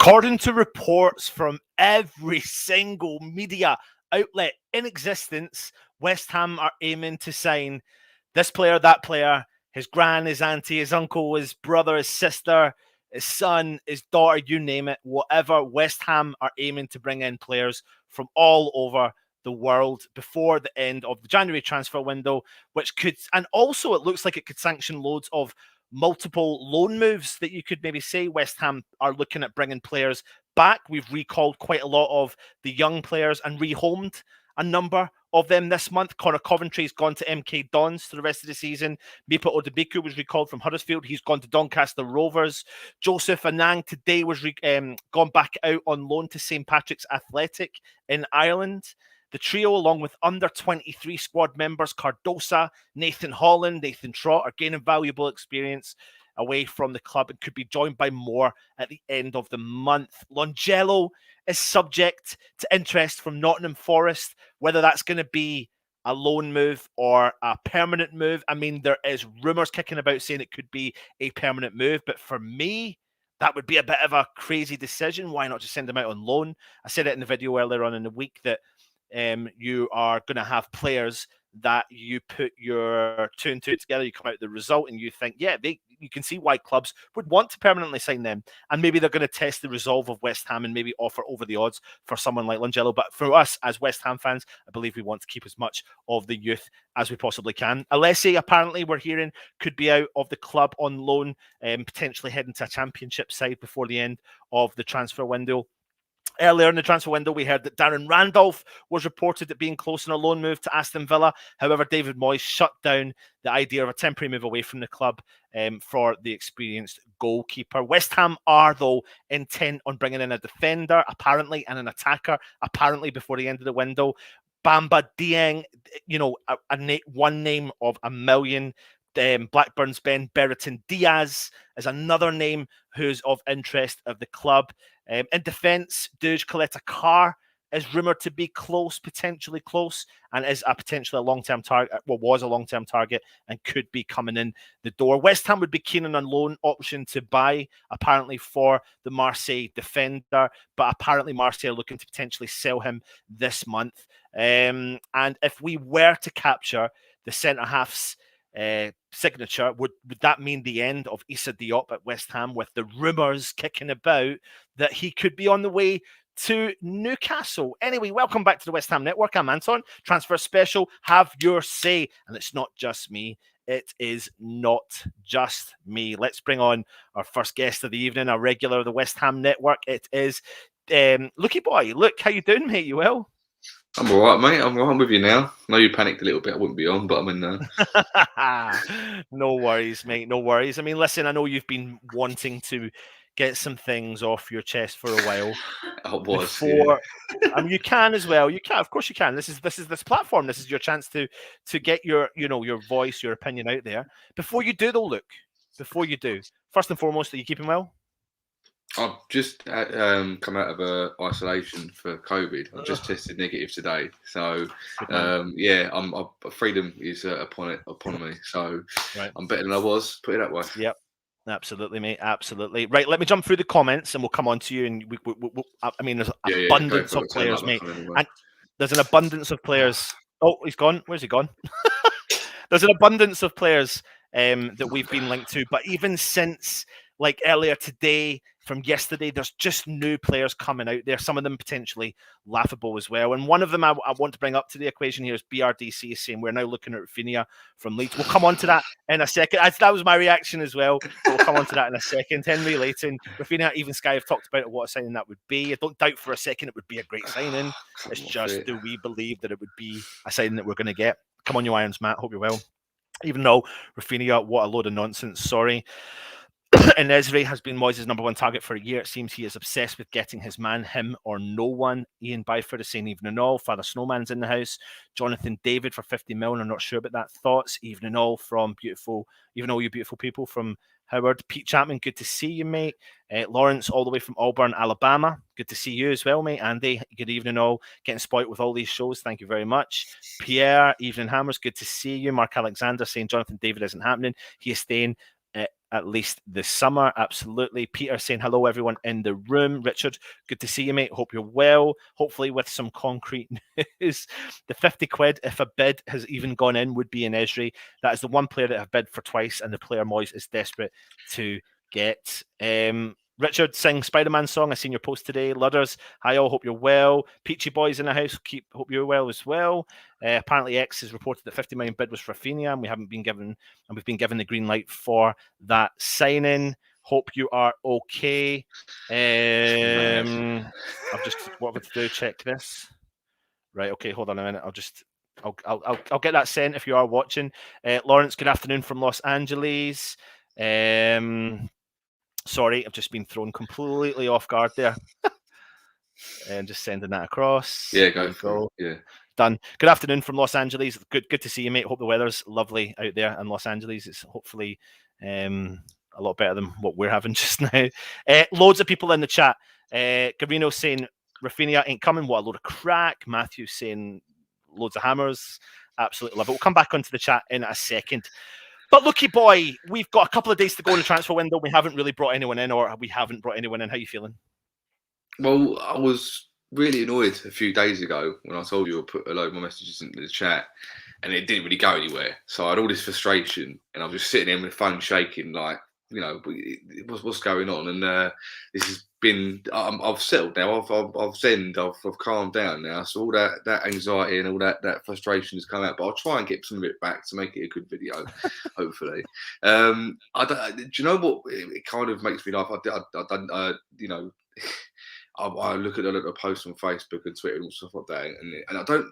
According to reports from every single media outlet in existence, West Ham are aiming to sign this player, that player, his gran, his auntie, his uncle, his brother, his sister, his son, his daughter, you name it, whatever. West Ham are aiming to bring in players from all over the world before the end of the January transfer window, which could, and also it looks like it could sanction loads of multiple loan moves that you could maybe say. West Ham are looking at bringing players back. We've recalled quite a lot of the young players and rehomed a number of them this month. Connor Coventry's gone to MK Dons for the rest of the season. Mipa Odebiku was recalled from Huddersfield. He's gone to Doncaster Rovers. Joseph Anang today was gone back out on loan to St. Patrick's Athletic in Ireland. The trio, along with under-23 squad members Cardosa, Nathan Holland, Nathan Trott, are gaining valuable experience away from the club and could be joined by more at the end of the month. Longello is subject to interest from Nottingham Forest, whether that's going to be a loan move or a permanent move. I mean, there is rumours kicking about saying it could be a permanent move, but for me, that would be a bit of a crazy decision. Why not just send him out on loan? I said it in the video earlier on in the week that you are going to have players that you put your two and two together, you come out with the result, and you think, yeah, you can see why clubs would want to permanently sign them. And maybe they're going to test the resolve of West Ham and maybe offer over the odds for someone like Longello. But for us as West Ham fans, I believe we want to keep as much of the youth as we possibly can. Alessi, apparently, we're hearing, could be out of the club on loan, potentially heading to a championship side before the end of the transfer window. Earlier in the transfer window, we heard that Darren Randolph was reported at being close on a loan move to Aston Villa. However, David Moyes shut down the idea of a temporary move away from the club for the experienced goalkeeper. West Ham are, though, intent on bringing in a defender, apparently, and an attacker, apparently, before the end of the window. Bamba Dieng, one name of a million. Blackburn's Ben Berreton Diaz is another name who's of interest of the club. In defence, Duj Coletta Carr is rumoured to be potentially close, and is potentially a long-term target, was a long-term target, and could be coming in the door. West Ham would be keen on a loan option to buy, apparently, for the Marseille defender, but apparently Marseille are looking to potentially sell him this month. And if we were to capture the centre-half's signature, would that mean the end of Issa Diop at West Ham, with the rumours kicking about that he could be on the way to Newcastle? Anyway, welcome back to the West Ham Network. I'm Anton. Transfer Special, have your say. And it's not just me. It is not just me. Let's bring on our first guest of the evening, a regular of the West Ham Network. It is Looky Boy. Look, how you doing, mate? You well? I'm all right, mate. I'm with you now. I know you panicked a little bit. I wouldn't be on, but I'm in there. No worries, mate. No worries. I mean, listen, I know you've been wanting to get some things off your chest for a while. Yeah. I mean, you can as well. You can, of course, you can. This platform. This is your chance to get your voice, your opinion out there. Before you do, though, look. Before you do, first and foremost, are you keeping well? I've just come out of isolation for COVID. I've just tested negative today, so freedom is upon me. So right. I'm better than I was. Put it that way. Yep, absolutely, mate. Absolutely. Right. Let me jump through the comments, and we'll come on to you. And there's an abundance of players, mate. And there's an abundance of players. Oh, he's gone. Where's he gone? There's an abundance of players that we've been linked to, but even since like earlier today, from yesterday, there's just new players coming out there, some of them potentially laughable as well. And one of them I want to bring up to the equation here is BRDC saying we're now looking at Raphinha from Leeds. We'll come on to that in a second. That was my reaction as well. We'll come on to that in a second. Henry Layton, Raphinha, even Sky have talked about what a signing that would be. I don't doubt for a second it would be a great signing. It's just, do we believe that it would be a signing that we're going to get? Come on, you Irons, Matt. Hope you're well. Even though Raphinha, what a load of nonsense. Sorry. En-Nesyri has been Moyes' #1 target for a year. It seems he is obsessed with getting his man, him or no one. Ian Byford is saying evening all. Father Snowman's in the house. Jonathan David for 50 million. I'm not sure about that. Thoughts? Evening all from beautiful, even all you beautiful people from Howard. Pete Chapman, good to see you, mate. Lawrence, all the way from Auburn, Alabama. Good to see you as well, mate. Andy, good evening all. Getting spoiled with all these shows. Thank you very much. Pierre, evening hammers. Good to see you. Mark Alexander saying Jonathan David isn't happening. He is staying at least this summer. Absolutely. Peter saying hello, everyone in the room. Richard, good to see you, mate. Hope you're well. Hopefully with some concrete news. The 50 quid, if a bid has even gone in, would be En-Nesyri. That is the one player that I've bid for twice, and the player Moyes is desperate to get. Richard, sing Spider-Man song. I seen your post today. Ludders, hi all. Hope you're well. Peachy boys in the house. Hope you're well as well. Apparently, X has reported that 50 million bid was for Raphinha, and we've been given the green light for that signing. Hope you are okay. I've just what have I to do? Check this. Right. Okay. Hold on a minute. I'll get that sent if you are watching. Lawrence, good afternoon from Los Angeles. Sorry, I've just been thrown completely off guard there. And just sending that across. Yeah, go. Yeah. Done. Good afternoon from Los Angeles. Good to see you, mate. Hope the weather's lovely out there in Los Angeles. It's hopefully a lot better than what we're having just now. Loads of people in the chat. Garino saying Raphinha ain't coming. What a load of crack. Matthew saying loads of hammers. Absolutely love it. We'll come back onto the chat in a second. But looky boy, we've got a couple of days to go in the transfer window. We haven't really brought anyone in, or we haven't brought anyone in. How are you feeling? Well, I was really annoyed a few days ago when I told you I put a load of my messages into the chat and it didn't really go anywhere. So I had all this frustration and I was just sitting there with the phone shaking like, what's going on? And this has been, I've settled now. I've calmed down now. So all that anxiety and all that frustration has come out. But I'll try and get some of it back to make it a good video, hopefully. Do you know what? It kind of makes me laugh. I look at a post on Facebook and Twitter and stuff like that, and I don't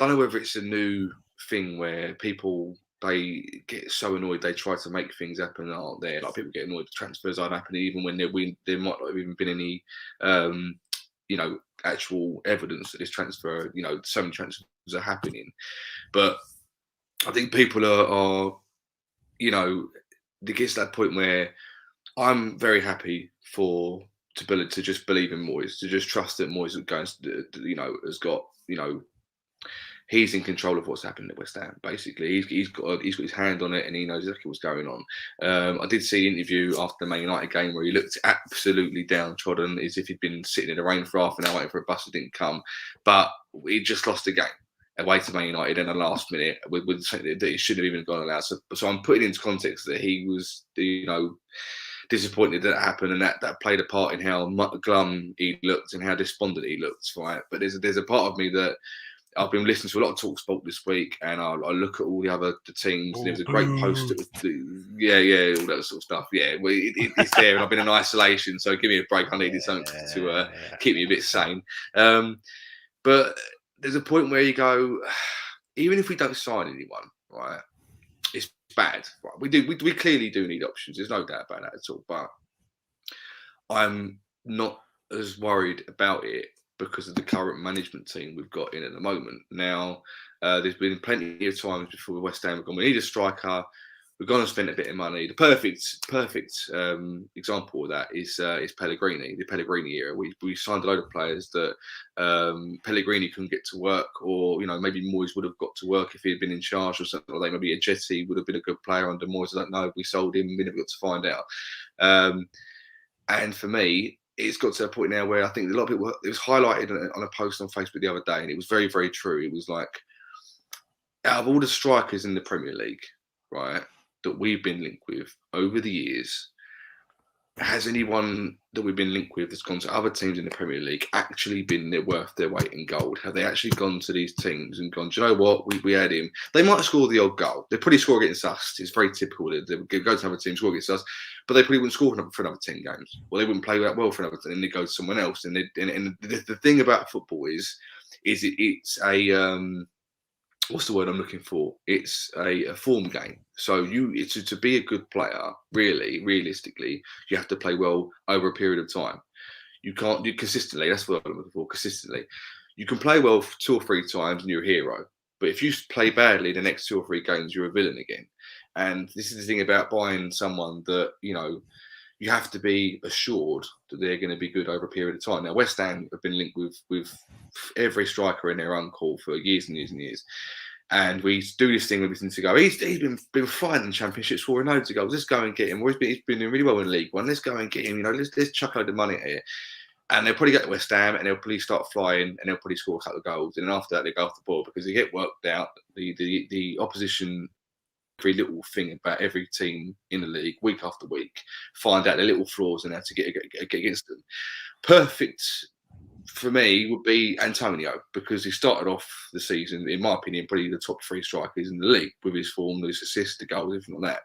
know whether it's a new thing where people, they get so annoyed they try to make things happen that aren't there. Like people get annoyed the transfers aren't happening even when there might not have even been any actual evidence that this transfer, so many transfers are happening. But I think people are it gets to that point where I'm very happy to just believe in Moyes, to just trust that Moyes has got, he's in control of what's happening at West Ham. Basically, he's got his hand on it and he knows exactly what's going on. I did see an interview after the Man United game where he looked absolutely downtrodden, as if he'd been sitting in the rain for half an hour waiting for a bus that didn't come. But he just lost the game away to Man United in the last minute with something that he shouldn't have even gone allowed. So I'm putting into context that he was, disappointed that it happened, and that played a part in how glum he looked and how despondent he looked, right? But there's a part of me that I've been listening to a lot of TalkSport this week, and I look at all the teams. And there was a great post that was, all that sort of stuff. Yeah, well, it's there, and I've been in isolation, so give me a break. I needed something to keep me a bit sane. But there's a point where you go, even if we don't sign anyone, right? It's bad. Right? We clearly do need options. There's no doubt about that at all. But I'm not as worried about it because of the current management team we've got in at the moment. Now, there's been plenty of times before West Ham have gone, we need a striker. We've gone and spent a bit of money. The perfect example of that is Pellegrini, the Pellegrini era. We signed a load of players that Pellegrini couldn't get to work, or maybe Moyes would have got to work if he had been in charge or something like that. Maybe Ekitike would have been a good player under Moyes. I don't know. We sold him. We never got to find out. And for me, it's got to a point now where I think a lot of people. It was highlighted on a post on Facebook the other day, and it was very, very true. It was like, out of all the strikers in the Premier League, right, that we've been linked with over the years, has anyone that we've been linked with that's gone to other teams in the Premier League actually been worth their weight in gold? Have they actually gone to these teams and gone, do you know what, we had him? They might score the odd goal. They probably score against us. It's very typical. They go to another team, score against us, but they probably wouldn't score for another 10 games. Well, they wouldn't play that well for another 10, and they go to someone else. And the thing about football is it's a... what's the word I'm looking for? It's a form game. So to be a good player, realistically, you have to play well over a period of time. You can't do consistently. That's what I'm looking for. Consistently, you can play well 2 or 3 times and you're a hero. But if you play badly the next 2 or 3 games, you're a villain again. And this is the thing about buying someone that you have to be assured that they're going to be good over a period of time. Now, West Ham have been linked with every striker in their own call for years and years and years. And we do this thing with everything to go. He's been fighting championships for loads of goals. Let's go and get him. He's been doing really well in League One. Let's go and get him. Let's chuck a load of money at it. And they'll probably get to West Ham and they'll probably start flying and they'll probably score a couple of goals. And then after that, they go off the ball because they get worked out. The opposition, every little thing about every team in the league, week after week, find out their little flaws and how to get against them. Perfect for me would be Antonio, because he started off the season, in my opinion, probably the top 3 strikers in the league with his form, his assists, the goals, everything like that.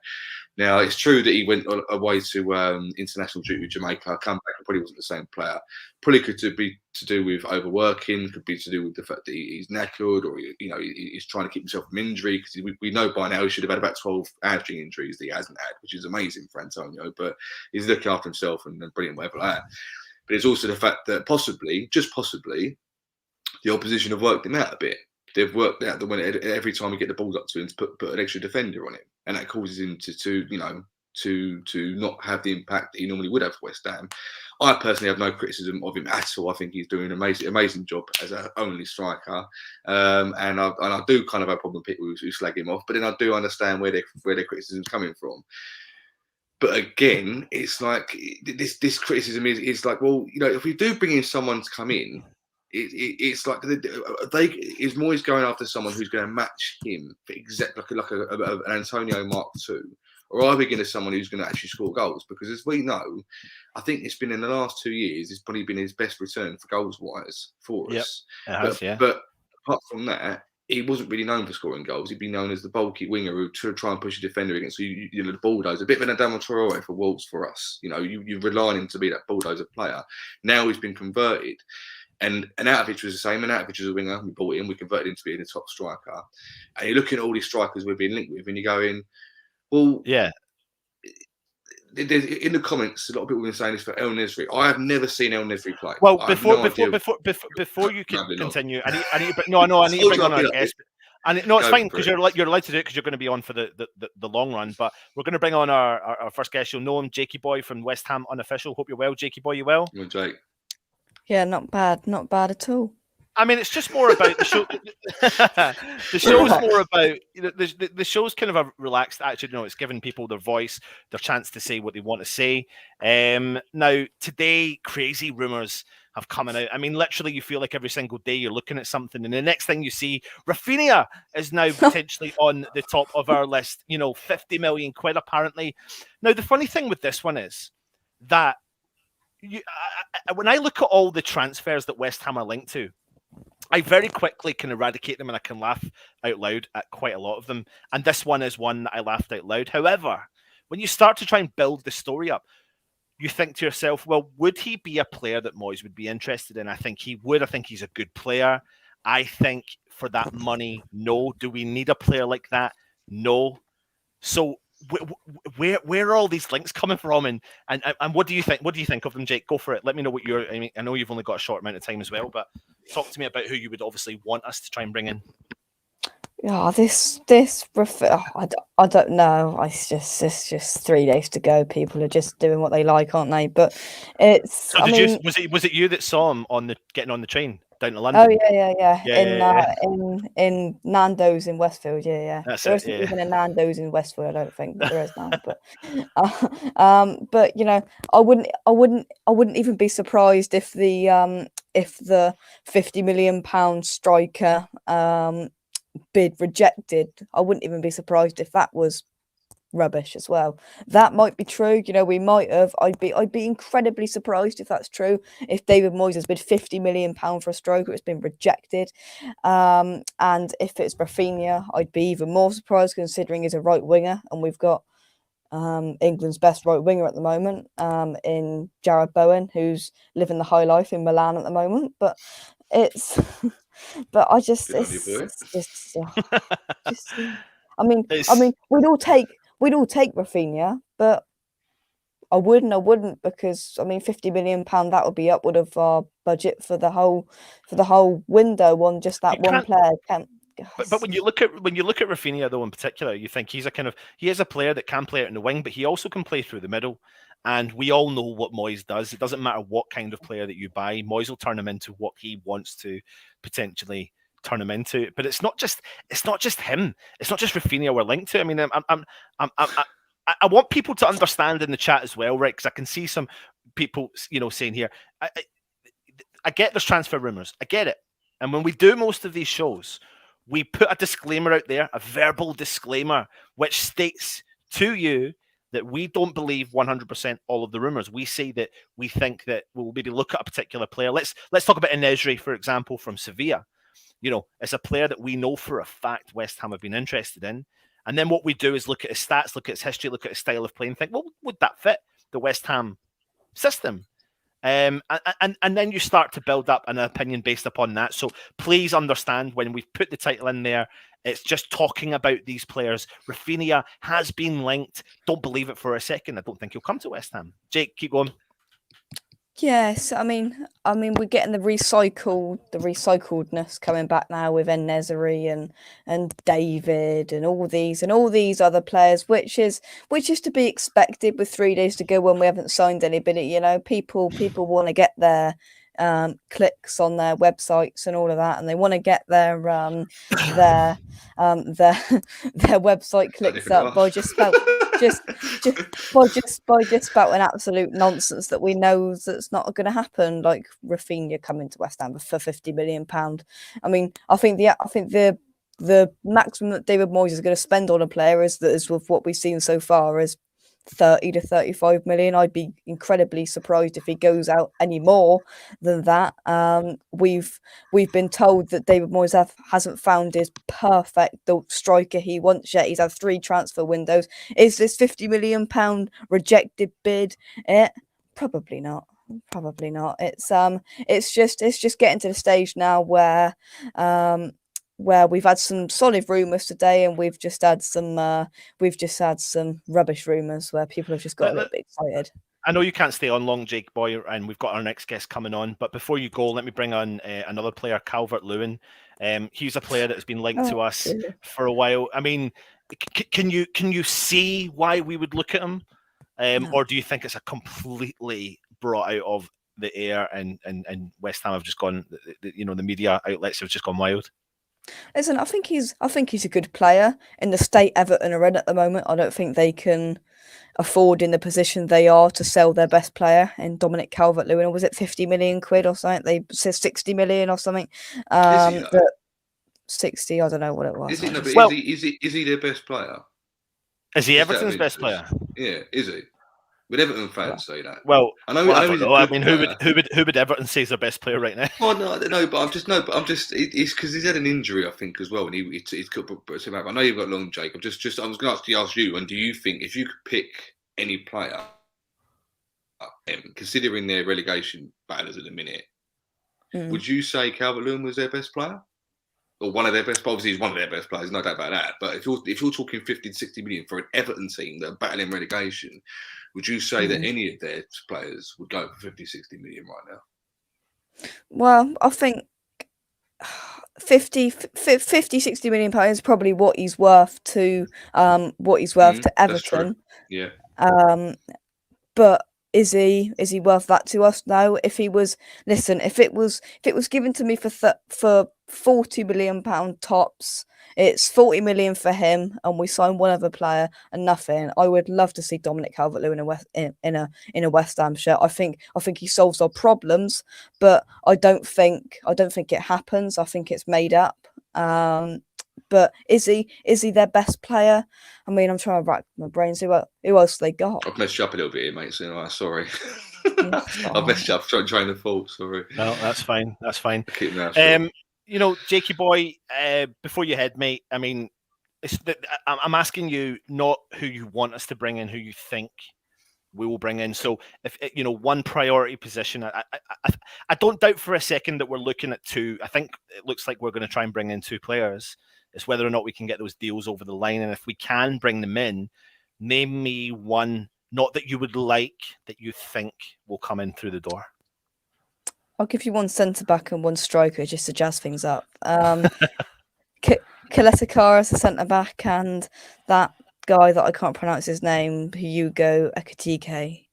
Now, it's true that he went away to international duty with Jamaica, come back and probably wasn't the same player. Probably could be to do with overworking, could be to do with the fact that he's knackered, or he's trying to keep himself from injury, because we know by now he should have had about 12 hamstring injuries that he hasn't had, which is amazing for Antonio, but he's looking after himself and brilliant, whatever like that. But it's also the fact that possibly, just possibly, the opposition have worked him out a bit. They've worked out that when every time we get the ball up to him, to put an extra defender on him, and that causes him to not have the impact that he normally would have for West Ham. I personally have no criticism of him at all. I think he's doing an amazing job as an only striker, and I do kind of have a problem with people who slag him off. But then I do understand where their criticism's coming from. But again, it's like this criticism is like, well, if we do bring in someone to come in, it's like is Moyes going after someone who's going to match him for exactly like an Antonio Mark II, or are we going to someone who's going to actually score goals? Because as we know, I think it's been in the last 2 years, it's probably been his best return for goals wise for us. But apart from that, he wasn't really known for scoring goals. He'd be known as the bulky winger who try and push a defender against. So the bulldozer, a bit of an Adama Traore for Wolves for us. You rely on him to be that bulldozer player. Now he's been converted, and Arnautovic was the same. Arnautovic was a winger. We bought him. We converted him to being a top striker. And you're looking at all these strikers we're being linked with, and you're going, well, yeah. In the comments, a lot of people have been saying this for En-Nesyri. I have never seen En-Nesyri play. Well, before you continue, I need to bring on our guest. And no, it's fine because you're allowed to do it because you're going to be on for the long run. But we're going to bring on our first guest. You'll know him, Jakey Boy from West Ham Unofficial. Hope you're well, Jakey Boy. You well? Well, Jake. Yeah, not bad at all. I mean, it's just more about the show. The show's more about the show's kind of a relaxed attitude. It's giving people their voice, their chance to say what they want to say. Now today, crazy rumors have come out. I mean, literally, you feel like every single day you're looking at something, and the next thing you see, Raphinha is now potentially on the top of our list. 50 million quid apparently. Now, the funny thing with this one is that when I look at all the transfers that West Ham are linked to, I very quickly can eradicate them and I can laugh out loud at quite a lot of them. And this one is one that I laughed out loud. However, when you start to try and build the story up, you think to yourself, well, would he be a player that Moyes would be interested in? I think he would. I think he's a good player. I think for that money, no. Do we need a player like that? No. So where are all these links coming from, and what do you think? What do you think of them, Jake? Go for it. Let me know what you're. I mean, I know you've only got a short amount of time as well, but talk to me about who you would obviously want us to try and bring in. Yeah, I don't know. It's just 3 days to go. People are just doing what they like, aren't they? But it's. So was it you that saw him getting on the train down to London? Oh yeah. In Nando's in Westfield. Yeah. There isn't even a Nando's in Westfield, I don't think, but there is now. But I wouldn't even be surprised if the £50 million striker bid rejected. I wouldn't even be surprised if that was rubbish as well. That might be true. We might have. I'd be incredibly surprised if that's true. If David Moyes has bid £50 million for a striker, it's been rejected. And if it's Raphinha, I'd be even more surprised considering he's a right winger, and we've got England's best right winger at the moment in Jared Bowen, who's living the high life in Milan at the moment. But it's. But I just, I mean, we'd all take Raphinha, but I wouldn't because £50 million that would be upward of our budget for the whole window on just that one player. But when you look at Raphinha though in particular, you think he is a player that can play out in the wing, but he also can play through the middle. And we all know what Moyes does. It doesn't matter what kind of player that you buy. Moyes will turn him into what he wants to potentially turn him into. But it's not just him. It's not just Raphinha we're linked to. I mean, I want people to understand in the chat as well, right? Because I can see some people, saying here, I get there's transfer rumors. I get it. And when we do most of these shows, we put a disclaimer out there, a verbal disclaimer, which states to you that we don't believe 100% all of the rumors. We say that we think that we'll maybe look at a particular player. Let's talk about En-Nesyri, for example, from Sevilla. It's a player that we know for a fact West Ham have been interested in. And then what we do is look at his stats, look at his history, look at his style of play, and think, well, would that fit the West Ham system? And then you start to build up an opinion based upon that. So please understand, when we've put the title in there, it's just talking about these players. Raphinha has been linked. Don't believe it for a second. I don't think he'll come to West Ham. Jake, keep going. Yes, I mean, we're getting the recycledness coming back now with En-Nesyri and David and all these other players, which is to be expected with 3 days to go when we haven't signed anybody. People want to get their clicks on their websites and all of that, and they want to get their website clicks up by just spouting absolute nonsense that we know that's not going to happen, like Raphinha coming to West Ham for £50 million. I mean, I think the maximum that David Moyes is going to spend on a player is with what we've seen so far is 30 to 35 million. I'd be incredibly surprised if he goes out any more than that. We've been told that David Moyes hasn't found his perfect striker he wants yet. He's had 3 transfer windows. Is this £50 million rejected bid it? Probably not. It's just getting to the stage now where we've had some solid rumours today, and we've just had some rubbish rumours where people have just got a little bit excited. I know you can't stay on long, Jake Boy, and we've got our next guest coming on. But before you go, let me bring on another player, Calvert-Lewin. He's a player that has been linked to us for a while. I mean, can you see why we would look at him, No. or do you think it's a completely brought out of the air and West Ham have just gone? The media outlets have just gone wild. Listen, I think he's a good player in the state Everton are in at the moment. I don't think they can afford, in the position they are, to sell their best player in Dominic Calvert-Lewin. Or was it 50 million quid or something? They said 60 million or something. 60, I don't know what it was. Is he their best player? Is he Everton's best player? Yeah, is he? Would Everton fans say that? Well, I mean, who would Everton say is their best player right now? Well, no, I don't know, but it's because he's had an injury, I think, as well, and he's got. I know you've got long, Jake. I was going to ask you, and do you think if you could pick any player, considering their relegation battles at the minute, would you say Calvert-Lewin was their best player? Or one of their best? Obviously, he's one of their best players, no doubt about that. But if you're talking 50 to 60 million for an Everton team that are battling relegation, would you say that any of their players would go for 50, 60 million right now? Well, I think 50, 60 million pounds is probably what he's worth to Everton. Yeah. But is he worth that to us? No. If it was given to me for £40 million tops, it's 40 million for him, and we sign one other player and nothing. I would love to see Dominic Calvert-Lewin in a West Ham shirt. I think he solves our problems, but I don't think it happens. I think it's made up. But is he their best player? I mean, I'm trying to rack my brains. Who else they got? I've messed you up a little bit here, mate. So sorry. I've messed you up. Trying to fault. Sorry. No, that's fine. Jakey boy, before you head, mate. I mean, I'm asking you not who you want us to bring in, who you think we will bring in. So, if one priority position, I don't doubt for a second that we're looking at 2. I think it looks like we're going to try and bring in 2 players. It's whether or not we can get those deals over the line, and if we can bring them in, name me one, not that you would like, that you think will come in through the door. I'll give you one centre back and one striker just to jazz things up. Kaletakar as a centre back, and that guy that I can't pronounce his name, Hugo Ekitike.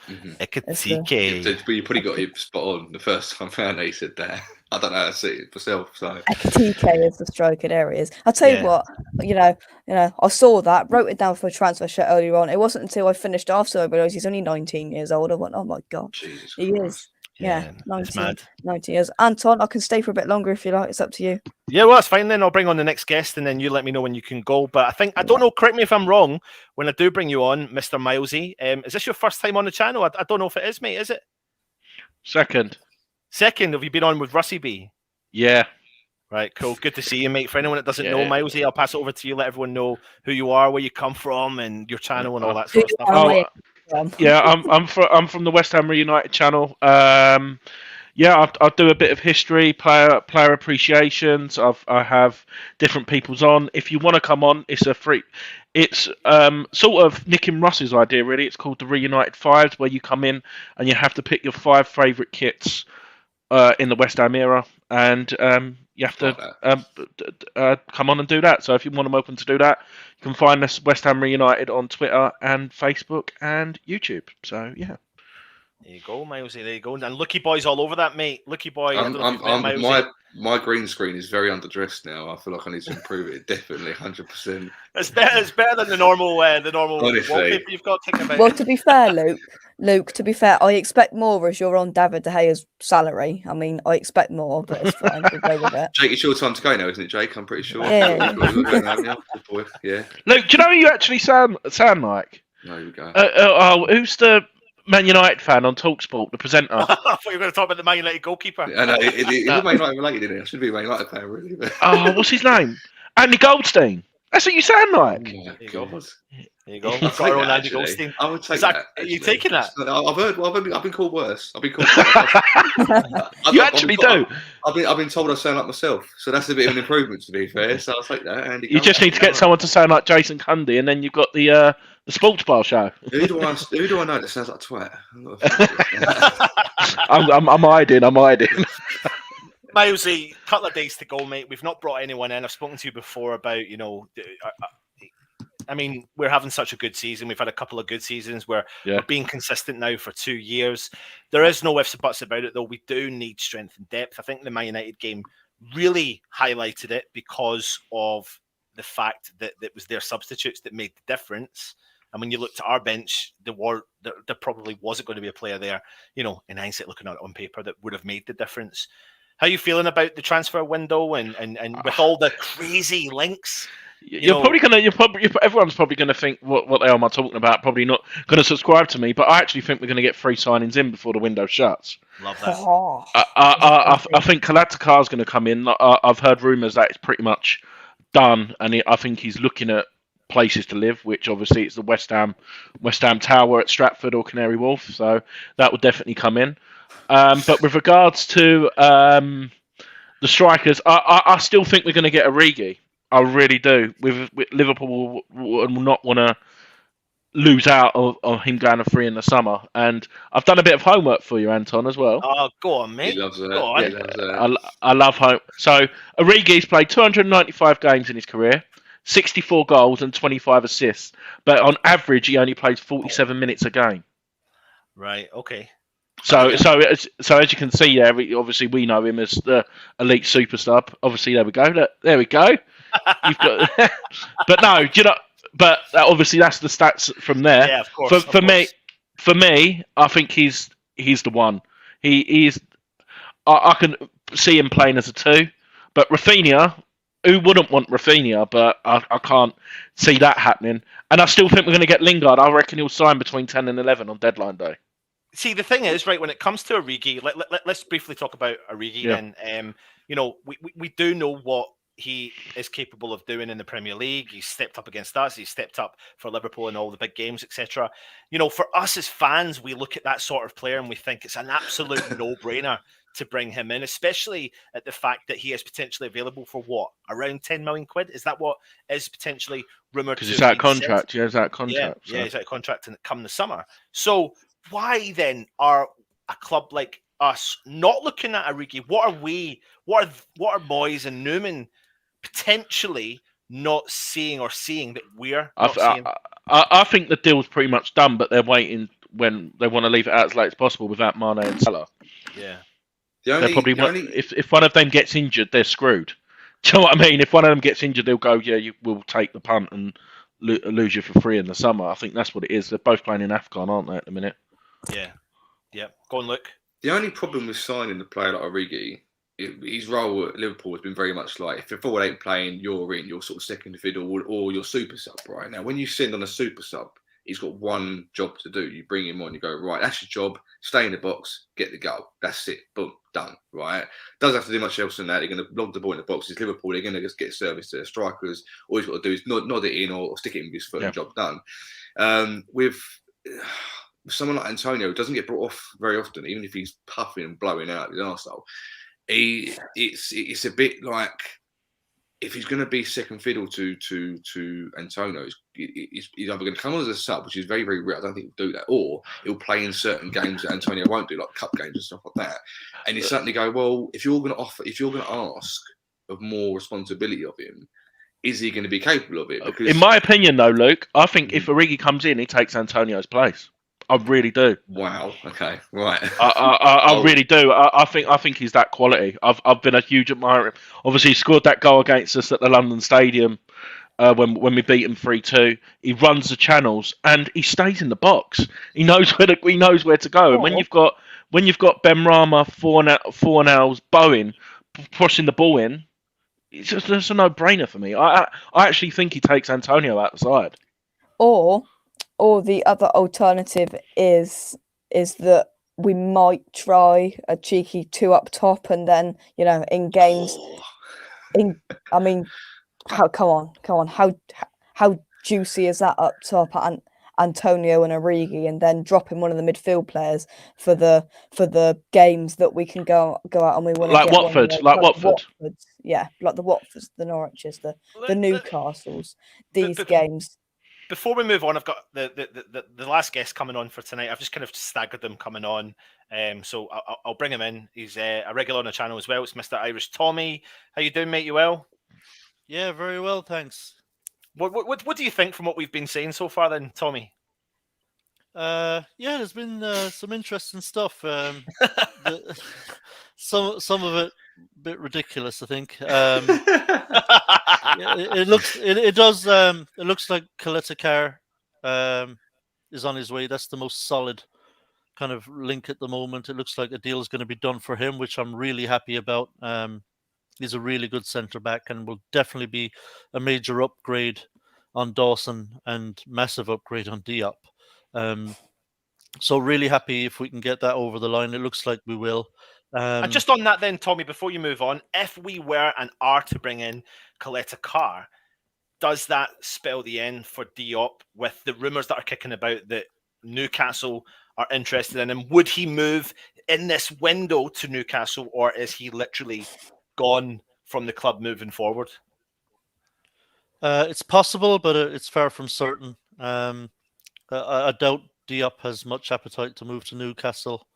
Ekitike. You probably got it spot on the first time around that you said that. I don't know how to see it myself. So Ekitike is the striker. There it is. I'll tell you what. I saw that, wrote it down for a transfer show earlier on. It wasn't until I finished after I realised he's only 19 years old. I went, oh my god, Jesus he Christ. is. Yeah, it's mad. 19 years. Anton, I can stay for a bit longer if you like. It's up to you. Yeah, well, that's fine then. I'll bring on the next guest and then you let me know when you can go. But I don't know, correct me if I'm wrong, when I do bring you on, Mr. Milesy, is this your first time on the channel? I don't know if it is, mate, is it? Second. Have you been on with Russie B? Yeah. Right, cool. Good to see you, mate. For anyone that doesn't know Milesy, I'll pass it over to you. Let everyone know who you are, where you come from, and your channel and all that sort of stuff. Yeah, I'm from the West Ham United channel. I do a bit of history, player appreciations. I have different people's on. If you want to come on, it's a free. It's sort of Nick and Russ's idea, really. It's called the Reunited Fives, where you come in and you have to pick your 5 favourite kits in the West Ham era, and you have to come on and do that. So if you want them open to do that, you can find us West Ham Reunited on Twitter and Facebook and YouTube. So yeah. There you go, Milesy. There you go. And Lucky Boy's all over that, mate. Lucky Boy. My green screen is very underdressed now. I feel like I need to improve it. Definitely, 100%. It's better than the normal wallpaper you've got. Well, to be fair, Luke. To be fair, I expect more as you're on David De Gea's salary. I mean, I expect more, but it's fine. We'll go with it. Jake, it's your time to go now, isn't it, Jake? I'm pretty sure. Yeah. Yeah. Luke, do you know who you actually sound like? No, you go. Who's the Man United fan on TalkSport, the presenter? I thought you were going to talk about the Man United goalkeeper. I know, it was Man United related, isn't it? I should be a Man United fan, really. But... what's his name? Andy Goldstein. That's what you sound like. Oh my God. There you go. We've got our own Andy Goldstein. I would take that. Are you taking that? I've heard. Well, I've been called worse. I've been called. You actually do. I've been told I sound like myself, so that's a bit of an improvement, to be fair. So I'll take that. Andy, you just need to get someone to sound like Jason Cundy, and then you've got the Sports Bar show. Who do I know that sounds like a twat? I'm hiding. Milesy, couple of days to go, mate. We've not brought anyone in. I've spoken to you before about, I mean, we're having such a good season. We've had a couple of good seasons where we're being consistent now for 2 years. There is no ifs and buts about it, though. We do need strength and depth. I think the Man United game really highlighted it because of the fact that it was their substitutes that made the difference. And when you looked at our bench, there probably wasn't going to be a player there, in hindsight, looking at it on paper, that would have made the difference. How are you feeling about the transfer window and with all the crazy links? Everyone's probably gonna think, what the hell am I talking about? Probably not gonna subscribe to me, but I actually think we're gonna get 3 signings in before the window shuts. Love that. I think Kalatakar's gonna come in. I've heard rumours that it's pretty much done, and I think he's looking at places to live, which obviously it's the West Ham Tower at Stratford or Canary Wharf, so that would definitely come in. But with regards to the strikers, I still think we're going to get Origi. I really do. With Liverpool will not want to lose out on him going free in the summer. And I've done a bit of homework for you, Anton, as well. Oh, go on, mate. He loves that. Go on. I love home. So Origi's played 295 games in his career, 64 goals and 25 assists. But on average, he only plays 47 minutes a game. Right. Okay. So as you can see, obviously we know him as the elite superstar. Obviously, there we go. There we go. You've got, but no, but obviously that's the stats from there. Yeah, of course. For me, I think he's the one. He is. I can see him playing as a 2, but Raphinha, who wouldn't want Raphinha? But I can't see that happening. And I still think we're going to get Lingard. I reckon he'll sign between 10 and 11 on deadline day. See, the thing is, right, when it comes to Origi, let's briefly talk about Origi then. We do know what he is capable of doing in the Premier League. He's stepped up against us. He's stepped up for Liverpool in all the big games, etc. For us as fans, we look at that sort of player and we think it's an absolute no-brainer to bring him in, especially at the fact that he is potentially available for around 10 million quid? Is that what is potentially rumoured? Because he's out of contract. Yeah, he's out of contract. Yeah, he's out of contract and come the summer. So why then are a club like us not looking at Origi? What are Moyes and Newman potentially not seeing that we're not seeing? I think the deal's pretty much done, but they're waiting when they want to leave it out as late as possible without Mane and Salah. Yeah. The They only, probably the won't. only, If one of them gets injured, they're screwed. Do you know what I mean? If one of them gets injured, they'll go, yeah, we'll take the punt and lose you for free in the summer. I think that's what it is. They're both playing in AFCON, aren't they, at the minute? Yeah. Go on, Luke. the only problem with signing a player like Origi, his role at Liverpool has been very much like, if the forward ain't playing, you're in, you're sort of second fiddle or you're super sub, right? Now, when you send on a super sub, he's got one job to do. You bring him on, you go, right, that's your job, stay in the box, get the goal. That's it. Boom, done, right? Doesn't have to do much else than that. They're going to log the ball in the box. It's Liverpool, they're going to just get service to their strikers. All he's got to do is nod it in or stick it in with his foot and job done. With someone like Antonio, who doesn't get brought off very often, even if he's puffing and blowing out his arsehole, it's a bit like, if he's going to be second fiddle to Antonio, he's either going to come on as a sub, which is very, very rare. I don't think he'll do that, or he'll play in certain games that Antonio won't do, like cup games and stuff like that. And you certainly go, well, if you're going to ask of more responsibility of him, is he going to be capable of it? Because, in my opinion, though, Luke, I think if Origi comes in, he takes Antonio's place. I really do. Wow. Okay. Right. I really do. I think he's that quality. I've been a huge admirer. Obviously, he scored that goal against us at the London Stadium when we beat him 3-2. He runs the channels and he stays in the box. He knows where to go. And when you've got Benrahma, Fornals, Bowen pushing the ball in, it's just a no-brainer for me. I actually think he takes Antonio outside. Or the other alternative is that we might try a cheeky 2 up top, and then in games. Come on, how juicy is that up top at Antonio and Origi, and then dropping one of the midfield players for the games that we can go out and we want to like get Watford, Watford, yeah, like the Watfords, the Norwiches, the Newcastles, these games. Before we move on, I've got the last guest coming on for tonight. I've just kind of staggered them coming on, so I'll bring him in. He's a regular on the channel as well. It's Mr. Irish Tommy. How you doing, mate? You well? Yeah, very well, thanks. What do you think from what we've been saying so far, then, Tommy? Yeah, there's been some interesting stuff. Some of it a bit ridiculous, I think. It looks like Ekitike is on his way. That's the most solid kind of link at the moment. It looks like a deal is going to be done for him, which I'm really happy about. He's a really good centre back and will definitely be a major upgrade on Dawson and massive upgrade on Diop. So really happy if we can get that over the line. It looks like we will. And just on that then, Tommy, before you move on, if we were and are to bring in Ekitike, does that spell the end for Diop with the rumours that are kicking about that Newcastle are interested in him? Would he move in this window to Newcastle, or is he literally gone from the club moving forward? It's possible, but it's far from certain. I doubt Diop has much appetite to move to Newcastle.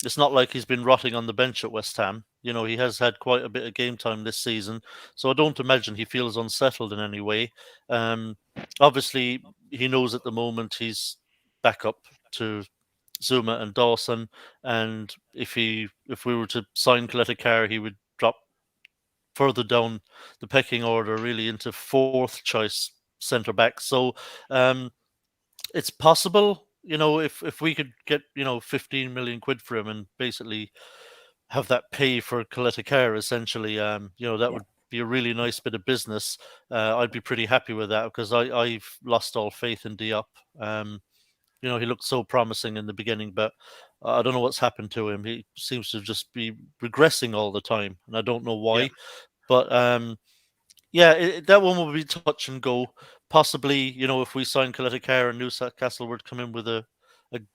It's not like he's been rotting on the bench at West Ham. He has had quite a bit of game time this season, so I don't imagine he feels unsettled in any way. Obviously, he knows at the moment he's back up to Zuma and Dawson, and if we were to sign Ekitike, he would drop further down the pecking order, really into 4th choice centre back. So it's possible. If we could get 15 million quid for him and basically have that pay for Ekitike, essentially, that would be a really nice bit of business. I'd be pretty happy with that because I've lost all faith in Diop. He looked so promising in the beginning, but I don't know what's happened to him. He seems to just be regressing all the time, and I don't know why. Yeah. But that one will be touch and go. Possibly, if we sign Ekitike and Newcastle were to come in with a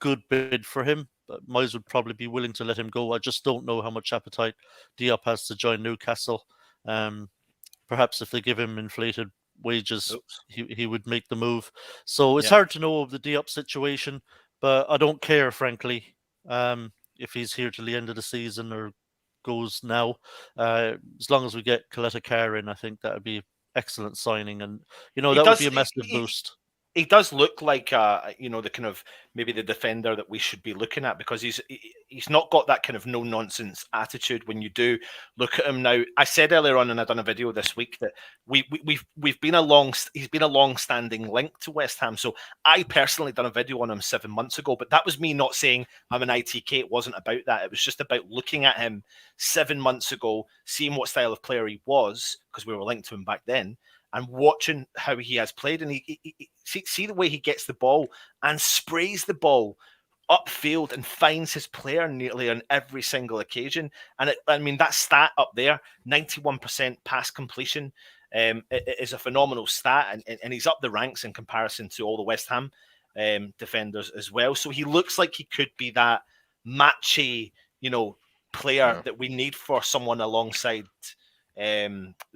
good bid for him, but Moyes would probably be willing to let him go. I just don't know how much appetite Diop has to join Newcastle. Perhaps if they give him inflated wages, he would make the move. So it's hard to know of the Diop situation, but I don't care, frankly, if he's here till the end of the season or goes now. As long as we get Ekitike in, I think that would be excellent signing, and that would be a massive boost. he does look like the kind of maybe the defender that we should be looking at, because he's not got that kind of no nonsense attitude. When you do look at him now, I said earlier on, and I've done a video this week, that we've been he's been a long standing link to West Ham. So I personally done a video on him 7 months ago, but that was me not saying I'm an ITK. It wasn't about that. It was just about looking at him 7 months ago, seeing what style of player he was, because we were linked to him back then, and watching how he has played. And he see the way he gets the ball and sprays the ball upfield and finds his player nearly on every single occasion. And that stat up there, 91% pass completion, is a phenomenal stat. And he's up the ranks in comparison to all the West Ham defenders as well. So he looks like he could be that matchy, player that we need for someone alongside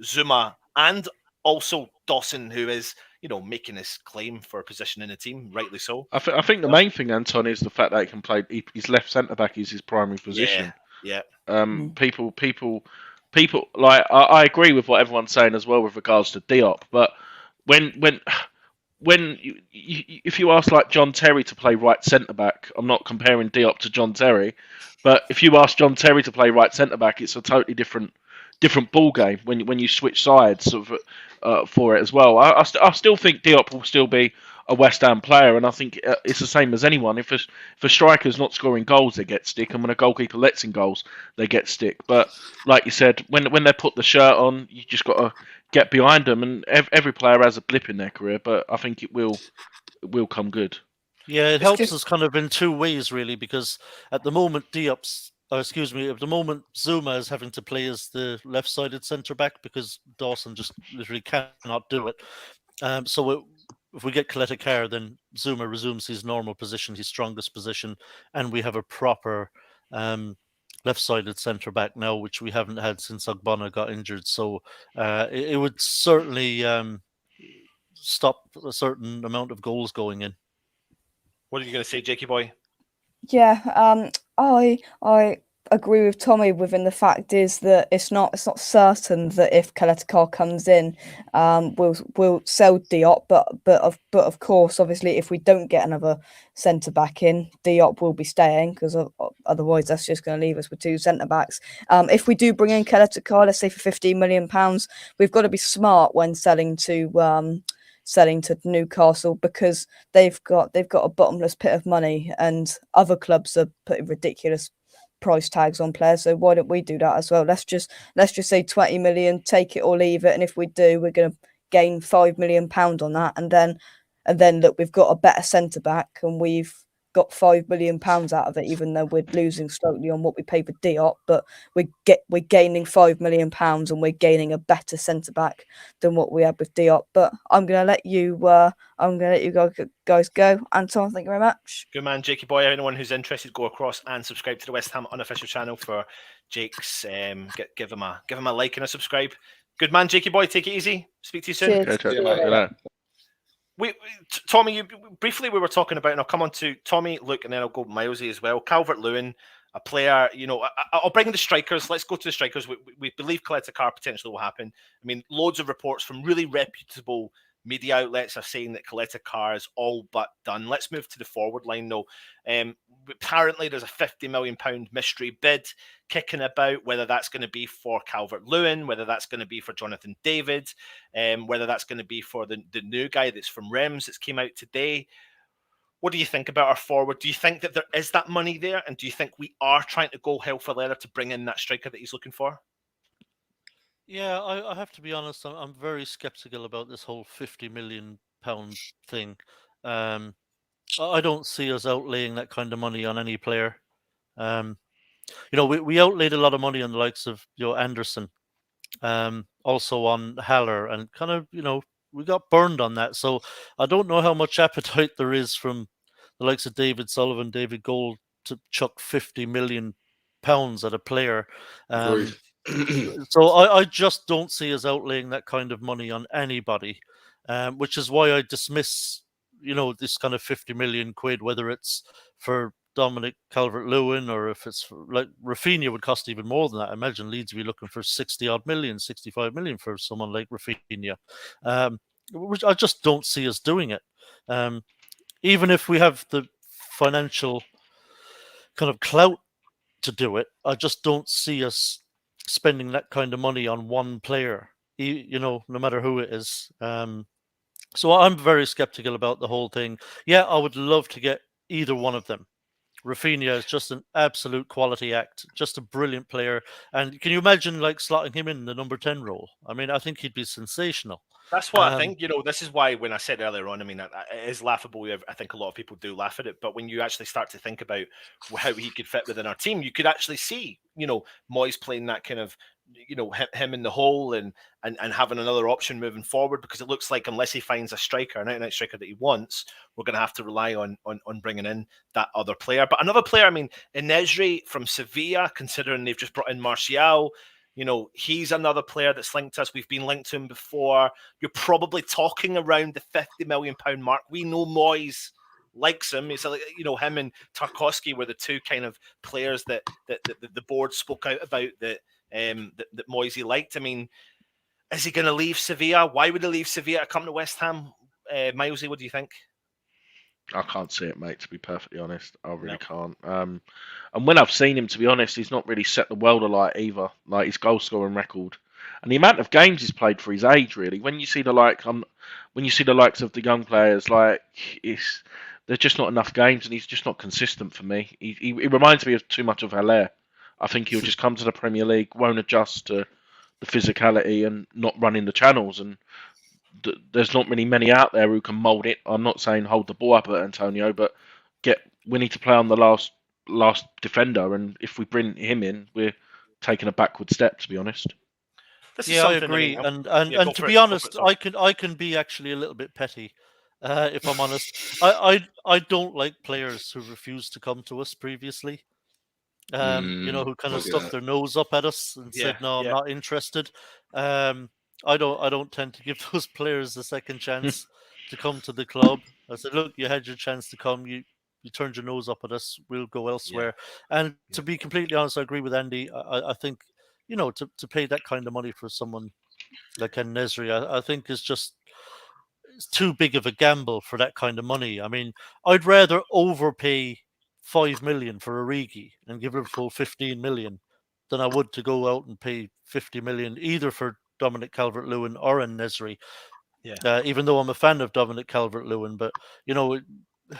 Zuma, and also Dawson, who is, making his claim for a position in the team, rightly so. I think the main thing, Anton, is the fact that he can play. His left centre back is his primary position. Yeah. People like I agree with what everyone's saying as well with regards to Diop, but when if you ask like John Terry to play right centre back, I'm not comparing Diop to John Terry, but if you ask John Terry to play right centre back, it's a totally different ball game when you switch sides for it as well. I still think Diop will still be a West Ham player, and I think it's the same as anyone. If a striker's not scoring goals, they get stick, and when a goalkeeper lets in goals, they get stick. But like you said, when they put the shirt on, you just got to get behind them. And every player has a blip in their career, but I think it will come good. Yeah, it helps us kind of in two ways, really, because at the moment at the moment Zuma is having to play as the left-sided centre-back because Dawson just literally cannot do it. If we get Ekitike, then Zuma resumes his normal position, his strongest position, and we have a proper left-sided centre-back now, which we haven't had since Ogbonna got injured. So it would certainly stop a certain amount of goals going in. What are you going to say, Jakey boy? Yeah, I agree with Tommy within the fact is that it's not certain that if Ekitike comes in, we'll sell Diop, but of course, obviously, if we don't get another centre back in, Diop will be staying, because otherwise that's just going to leave us with two centre backs. If we do bring in Ekitike, let's say for £15 million, we've got to be smart when selling to Newcastle, because they've got a bottomless pit of money, and other clubs are putting ridiculous price tags on players. So why don't we do that as well? Let's just say 20 million, take it or leave it. And if we do, we're going to gain £5 million on that. And then look, we've got a better centre back, and we've got £5 million out of it, even though we're losing slightly on what we paid for Diop. But we're gaining £5 million, and we're gaining a better centre back than what we had with Diop. But I'm gonna let you guys go. Anton, thank you very much. Good man, Jakey boy. Anyone who's interested, go across and subscribe to the West Ham unofficial channel for Jake's. Give him a like and a subscribe. Good man, Jakey boy. Take it easy. Speak to you soon. Cheers. Tommy, briefly we were talking about, and I'll come on to Tommy, Luke, and then I'll go Milesy as well. Calvert-Lewin, a player, I'll bring the strikers. Let's go to the strikers. We believe Ekitike potentially will happen. I mean, loads of reports from really reputable media outlets are saying that Ekitike is all but done. Let's move to the forward line, though. Apparently, there's a £50 million mystery bid kicking about, whether that's going to be for Calvert-Lewin, whether that's going to be for Jonathan David, whether that's going to be for the new guy that's from Reims that's came out today. What do you think about our forward? Do you think that there is that money there? And do you think we are trying to go hell for leather to bring in that striker that he's looking for? Yeah, I have to be honest. I'm very skeptical about this whole £50 million thing. I don't see us outlaying that kind of money on any player. We outlaid a lot of money on the likes of Anderson, also on Haller, and kind of we got burned on that. So I don't know how much appetite there is from the likes of David Sullivan, David Gold to chuck £50 million at a player. So I just don't see us outlaying that kind of money on anybody, which is why I dismiss this kind of 50 million quid, whether it's for Dominic Calvert-Lewin or if it's for, like, Raphinha would cost even more than that. I imagine Leeds would be looking for 60 odd million, 65 million for someone like Raphinha. which I just don't see us doing it. Even if we have the financial kind of clout to do it, I just don't see us spending that kind of money on one player, no matter who it is. So I'm very skeptical about the whole thing. Yeah, I would love to get either one of them. Raphinha is just an absolute quality act, just a brilliant player. And can you imagine slotting him in the number 10 role? I mean, I think he'd be sensational. That's what I think. This is why when I said earlier on, I mean, it is laughable. I think a lot of people do laugh at it. But when you actually start to think about how he could fit within our team, you could actually see, Moyes playing that kind of, him in the hole and having another option moving forward, because it looks like unless he finds a striker, an out-and-out striker that he wants, we're going to have to rely on bringing in that other player. But another player, I mean, En-Nesyri from Sevilla, considering they've just brought in Martial, he's another player that's linked to us. We've been linked to him before. You're probably talking around the £50 million mark. We know Moyes likes him. It's like, him and Tarkowski were the two kind of players that the board spoke out about that Moyes liked. I mean, is he going to leave Sevilla? Why would he leave Sevilla to come to West Ham? Milesy, what do you think? I can't see it, mate, to be perfectly honest. I really can't. And when I've seen him, to be honest, he's not really set the world alight either. Like his goal scoring record and the amount of games he's played for his age, really. When you see the likes of the young players, there's just not enough games, and he's just not consistent for me. He reminds me of too much of Haller. I think he'll just come to the Premier League, won't adjust to the physicality, and not running the channels. And there's not many out there who can mould it. I'm not saying hold the ball up at Antonio, but we need to play on the last defender, and if we bring him in, we're taking a backward step, to be honest. I agree, and to be honest, I can be actually a little bit petty, if I'm honest. I don't like players who refuse to come to us previously. Who kind of stuck their nose up at us and said, "No, I'm not interested." I don't tend to give those players a second chance to come to the club. I said, "Look, you had your chance to come. You turned your nose up at us. We'll go elsewhere." And to be completely honest, I agree with Andy. I think to pay that kind of money for someone like En-Nesyri, I think it's too big of a gamble for that kind of money. I mean, I'd rather overpay 5 million for Origi and give Liverpool 15 million than I would to go out and pay 50 million either for Dominic Calvert-Lewin or En-Nesyri. Even though I'm a fan of Dominic Calvert-Lewin, but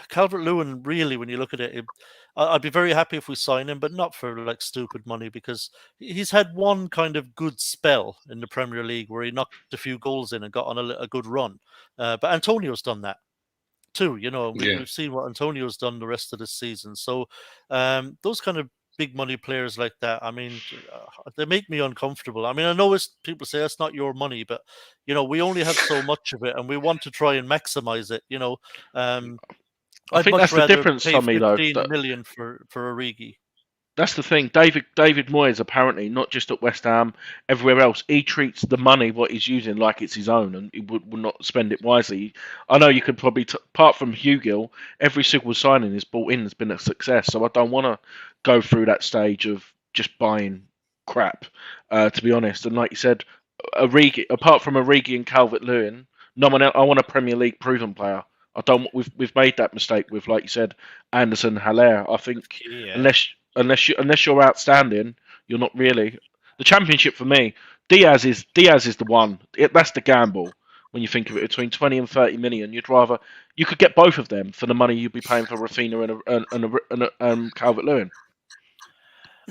Calvert-Lewin, really, when you look at it, I'd be very happy if we sign him, but not for stupid money, because he's had one kind of good spell in the Premier League where he knocked a few goals in and got on a good run. But Antonio's done that too. We've seen what Antonio's done the rest of this season. So those kind of big money players like that, I mean, they make me uncomfortable. I mean, I know people say that's not your money, but we only have so much of it, and we want to try and maximize it. I think that's the difference, Tommy. Though, 15 million for Origi. That's the thing. David Moyes, apparently, not just at West Ham, everywhere else, he treats the money what he's using like it's his own, and he would not spend it wisely. I know you could probably, apart from Hugill, every single signing he's bought in has been a success. So I don't want to go through that stage of just buying crap, to be honest. And like you said, Origi, apart from Origi and Calvert-Lewin, no one else. I want a Premier League proven player. I don't. We've made that mistake with, like you said, Anderson, Haller. I think unless you're outstanding, you're not really. The Championship for me, Diaz is the one. That's the gamble when you think of it. Between 20 and 30 million, you could get both of them for the money you'd be paying for Raphinha and Calvert-Lewin.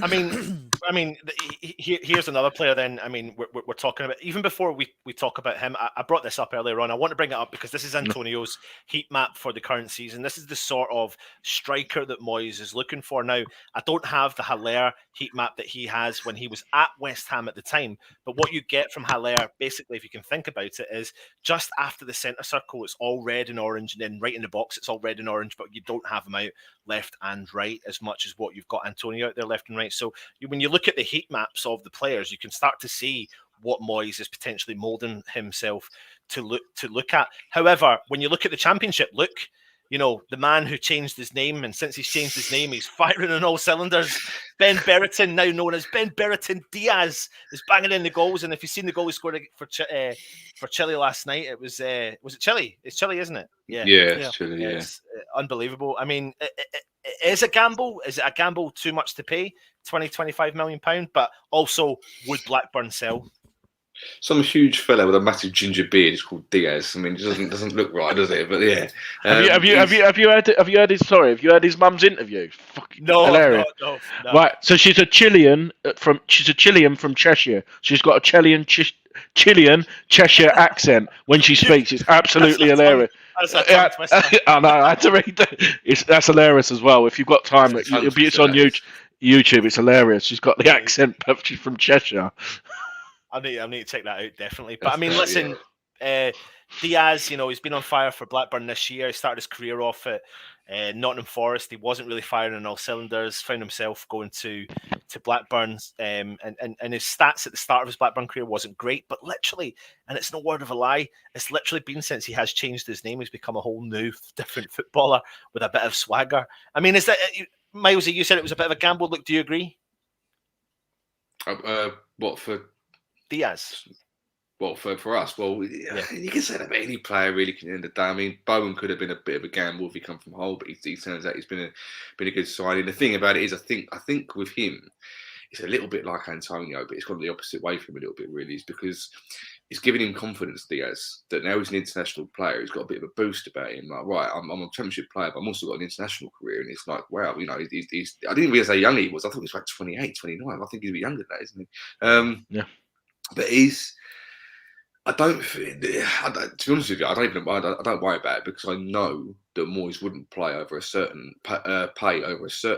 I mean, here's another player. Then, I mean, we're talking about, even before we talk about him. I brought this up earlier on. I want to bring it up because this is Antonio's heat map for the current season. This is the sort of striker that Moyes is looking for. Now, I don't have the Haller heat map that he has when he was at West Ham at the time. But what you get from Haller, basically, if you can think about it, is just after the centre circle, it's all red and orange, and then right in the box, it's all red and orange. But you don't have him out left and right as much as what you've got Antonio out there left and right. So when you look at the heat maps of the players, you can start to see what Moyes is potentially moulding himself to look at. However, when you look at the Championship, you know, the man who changed his name, and since he's changed his name, he's firing on all cylinders. Ben Berrettine, now known as Ben Berrettine Diaz, is banging in the goals. And if you've seen the goal he scored for Chile last night, it was it Chile? It's Chile, isn't it? Yeah, it's Chile. Yeah, it's unbelievable. I mean, it is a gamble. Is it a gamble too much to pay? 25 million £20, but also would Blackburn sell? Some huge fella with a massive ginger beard is called Diaz. I mean, it doesn't look right, does it? But yeah. Have you heard his mum's interview? Fucking hilarious. No. Right, so she's a Chilean from Cheshire. She's got a Chilean Cheshire accent when she speaks. It's absolutely hilarious. I know. I had to read that. That's hilarious as well. If you've got time, it's on YouTube. It's hilarious. She's got the accent, but she's from Cheshire. I need to check that out, definitely. But I mean, listen, Diaz, you know, he's been on fire for Blackburn this year. He started his career off at Nottingham Forest. He wasn't really firing on all cylinders. Found himself going to Blackburn, and his stats at the start of his Blackburn career wasn't great. But literally, and it's no word of a lie, it's literally been since he has changed his name, he's become a whole new, different footballer with a bit of swagger. I mean, is that Miles? You said it was a bit of a gamble. Look, do you agree? What for? Diaz. Well, for us, you can say that about any player really. Can end the day. I mean, Bowen could have been a bit of a gamble if he come from Hull, but he turns out he's been a good signing. The thing about it is, I think with him, it's a little bit like Antonio, but it's gone the opposite way for him a little bit. Really, is because it's giving him confidence, Diaz, that now he's an international player. He's got a bit of a boost about him. Like, right, I'm a championship player, but I'm also got an international career, and it's like, wow, you know, he's. I didn't realize how young he was. I thought he was like 28, 29. I think he's a bit younger than that, isn't he? Yeah. But to be honest with you, I don't worry about it because I know that Moyes wouldn't pay over a certain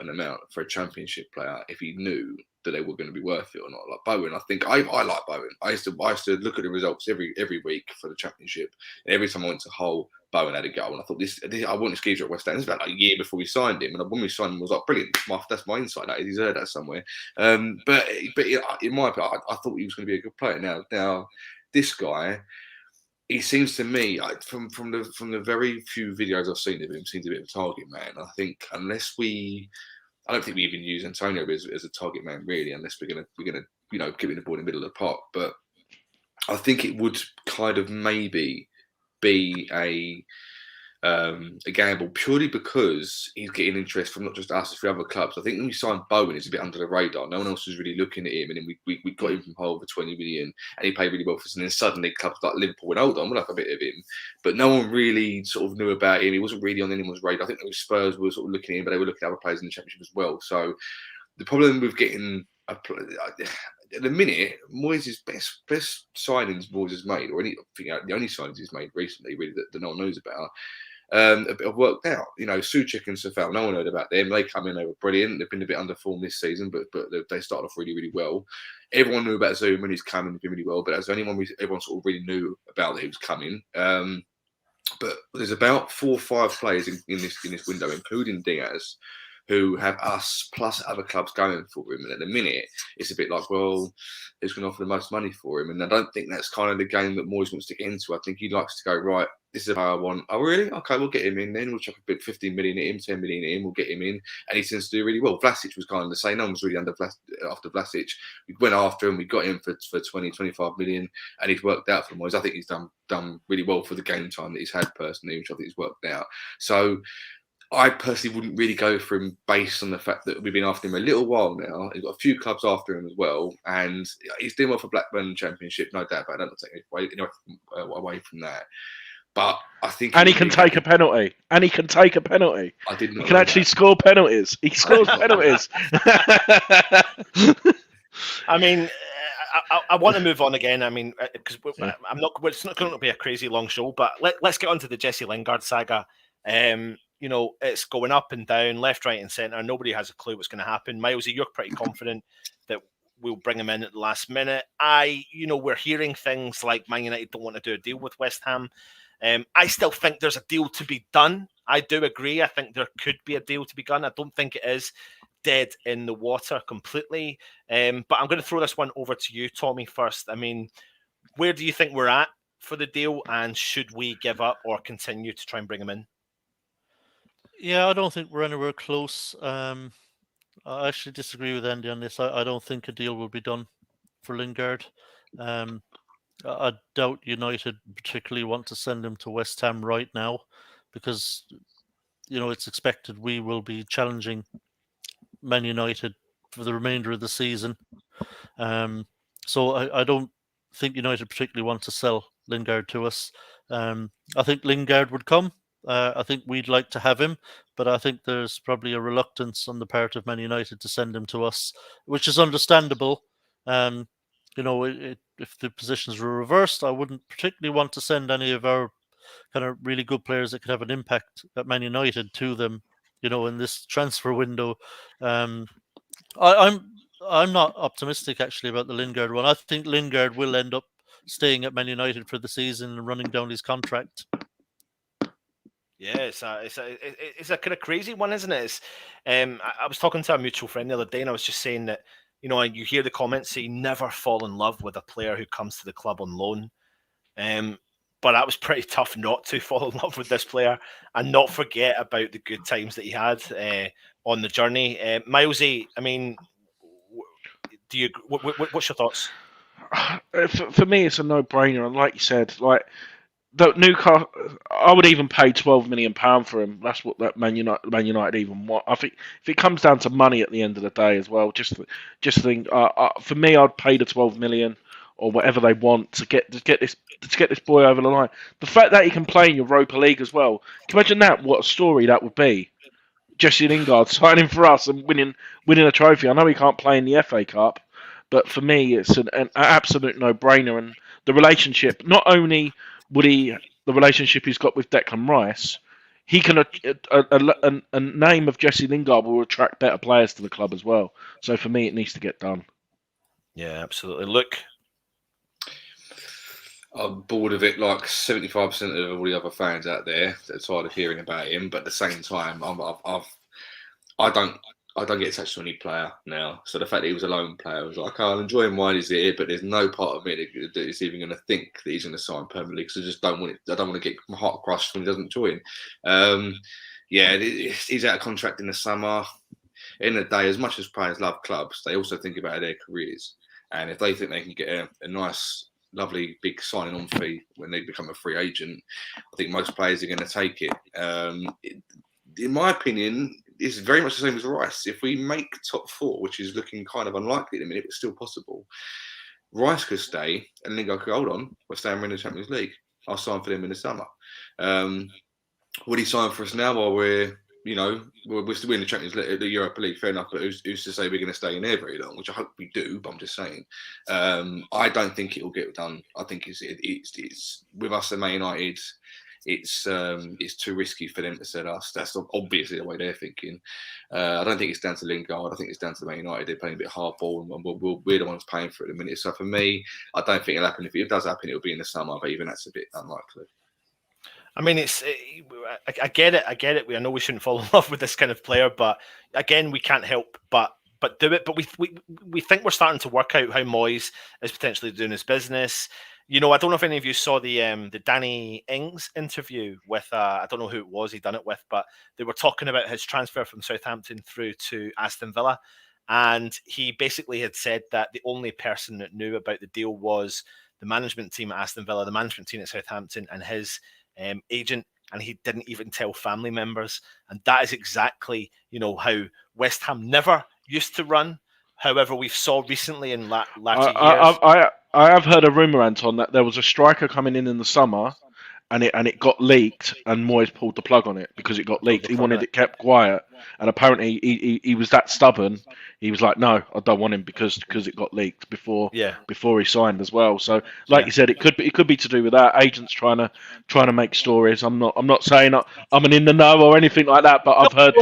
amount for a championship player if he knew that they were going to be worth it or not. Like Bowen, I think I like Bowen. I used to look at the results every week for the championship, and every time I went to Hull, Bowen had a goal, and I thought I want this geezer at West Ham. It was about like a year before we signed him, and when we signed him, I was like, brilliant. That's my insight. He's heard that somewhere. But in my opinion, I thought he was going to be a good player. Now this guy, he seems to me from the very few videos I've seen of him, seems a bit of a target man. I think I don't think we even use Antonio as a target man really, unless we're gonna give him the ball in the middle of the park. But I think it would kind of maybe be a gamble purely because he's getting interest from not just us, but from other clubs. I think when we signed Bowen, it's a bit under the radar. No one else was really looking at him, and then we got him from Hull for 20 million, and he played really well for us. And then suddenly clubs like Liverpool went, hold on, we'll have a bit of him. But no one really sort of knew about him. He wasn't really on anyone's radar. I think the Spurs were sort of looking at him, but they were looking at other players in the Championship as well. So the problem with getting at the minute, Moyes' best signings Moyes has made, or the only signings he's made recently, really that no one knows about, have worked out. You know, Suchek and Safal, no one heard about them. They come in, they were brilliant. They've been a bit under form this season, but they started off really, really well. Everyone knew about Zoom when he's coming, he's been really well, but that's the only one everyone sort of really knew about that he was coming. But there's about 4 or 5 players in this window, including Diaz, who have us plus other clubs going for him. And at the minute, it's a bit like, well, who's going to offer the most money for him? And I don't think that's kind of the game that Moyes wants to get into. I think he likes to go, right, this is how I want. Oh, really? Okay, we'll get him in then. We'll chuck a bit 15 million at him, 10 million at him. We'll get him in. And he tends to do really well. Vlasic was kind of the same. No one was really after Vlasic. We went after him. We got him for 20, 25 million. And he's worked out for Moyes. I think he's done really well for the game time that he's had personally, which I think he's worked out. So I personally wouldn't really go for him based on the fact that we've been after him a little while now. He's got a few clubs after him as well, and he's doing well for Blackburn Championship, no doubt about it. I don't take it away from that. But I think, and he can take a penalty. I didn't. He can actually score penalties. He scores penalties. I mean, I want to move on again. I mean, because it's not going to be a crazy long show, but let's get on to the Jesse Lingard saga. You know, it's going up and down, left, right, and centre. Nobody has a clue what's going to happen. Milesy, you're pretty confident that we'll bring him in at the last minute. We're hearing things like Man United don't want to do a deal with West Ham. I still think there's a deal to be done. I do agree. I think there could be a deal to be done. I don't think it is dead in the water completely. But I'm going to throw this one over to you, Tommy, first. I mean, where do you think we're at for the deal, and should we give up or continue to try and bring him in? Yeah, I don't think we're anywhere close. I actually disagree with Andy on this. I don't think a deal will be done for Lingard. I doubt United particularly want to send him to West Ham right now, because it's expected we will be challenging Man United for the remainder of the season. So I don't think United particularly want to sell Lingard to us. I think Lingard would come. I think we'd like to have him, but I think there's probably a reluctance on the part of Man United to send him to us, which is understandable. If the positions were reversed, I wouldn't particularly want to send any of our kind of really good players that could have an impact at Man United to them, in this transfer window. I'm not optimistic actually about the Lingard one. I think Lingard will end up staying at Man United for the season and running down his contract. Yeah, it's a kind of crazy one, isn't it? I was talking to a mutual friend the other day, and I was just saying that you hear the comments say never fall in love with a player who comes to the club on loan. But that was pretty tough not to fall in love with this player and not forget about the good times that he had on the journey. Milesy, I mean, do you? What's your thoughts? For me, it's a no-brainer, and like you said, the Newcastle, I would even pay £12 million for him. That's what that Man United even want. I think if it comes down to money at the end of the day as well, just think. For me, I'd pay the 12 million or whatever they want to get this boy over the line. The fact that he can play in Europa League as well. Can you imagine that? What a story that would be. Jesse Lingard signing for us and winning a trophy. I know he can't play in the FA Cup, but for me, it's an absolute no-brainer. And the relationship, not only the relationship he's got with Declan Rice, he can a name of Jesse Lingard will attract better players to the club as well. So for me, it needs to get done. Yeah, absolutely. Look, I'm bored of it. Like 75% of all the other fans out there that are tired of hearing about him. But at the same time, I don't get attached to any player now. So the fact that he was a lone player, I was like, I'll enjoy him while he's here, but there's no part of me that is even going to think that he's going to sign permanently, because I just don't want it. I don't want to get my heart crushed when he doesn't join. He's out of contract in the summer. In the day, as much as players love clubs, they also think about their careers. And if they think they can get a nice, lovely, big signing on fee when they become a free agent, I think most players are going to take it. In my opinion, it's very much the same as Rice. If we make top four, which is looking kind of unlikely at the minute, but still possible, Rice could stay and Lingard could hold on. We're staying in the Champions League. I'll sign for them in the summer. Would he sign for us now while we're still in the Champions League, the Europa League? Fair enough, but who's to say we're going to stay in there very long? Which I hope we do, but I'm just saying. I don't think it will get done. I think it's with us at Man United. It's too risky for them to sell us. That's obviously the way they're thinking. I don't think it's down to Lingard. I think it's down to Man United. They're playing a bit hardball, and we're the ones paying for it at the minute. So for me, I don't think it'll happen. If it does happen, it'll be in the summer, but even that's a bit unlikely. I mean, I get it. I know we shouldn't fall in love with this kind of player, but again, we can't help but do it. But we think we're starting to work out how Moyes is potentially doing his business. I don't know if any of you saw the Danny Ings interview with I don't know who it was he done it with, but they were talking about his transfer from Southampton through to Aston Villa, and he basically had said that the only person that knew about the deal was the management team at Aston Villa, the management team at Southampton, and his agent, and he didn't even tell family members. And that is exactly how West Ham never used to run. However, we've saw recently in latter years. I have heard a rumour, Anton, that there was a striker coming in the summer, and it got leaked, and Moyes pulled the plug on it because it got leaked. He wanted it kept quiet, and apparently he was that stubborn. He was like, "No, I don't want him because it got leaked before he signed as well." So, like you said, it could be to do with that. Agents trying to make stories. I'm not saying I'm an in the know or anything like that, but I've heard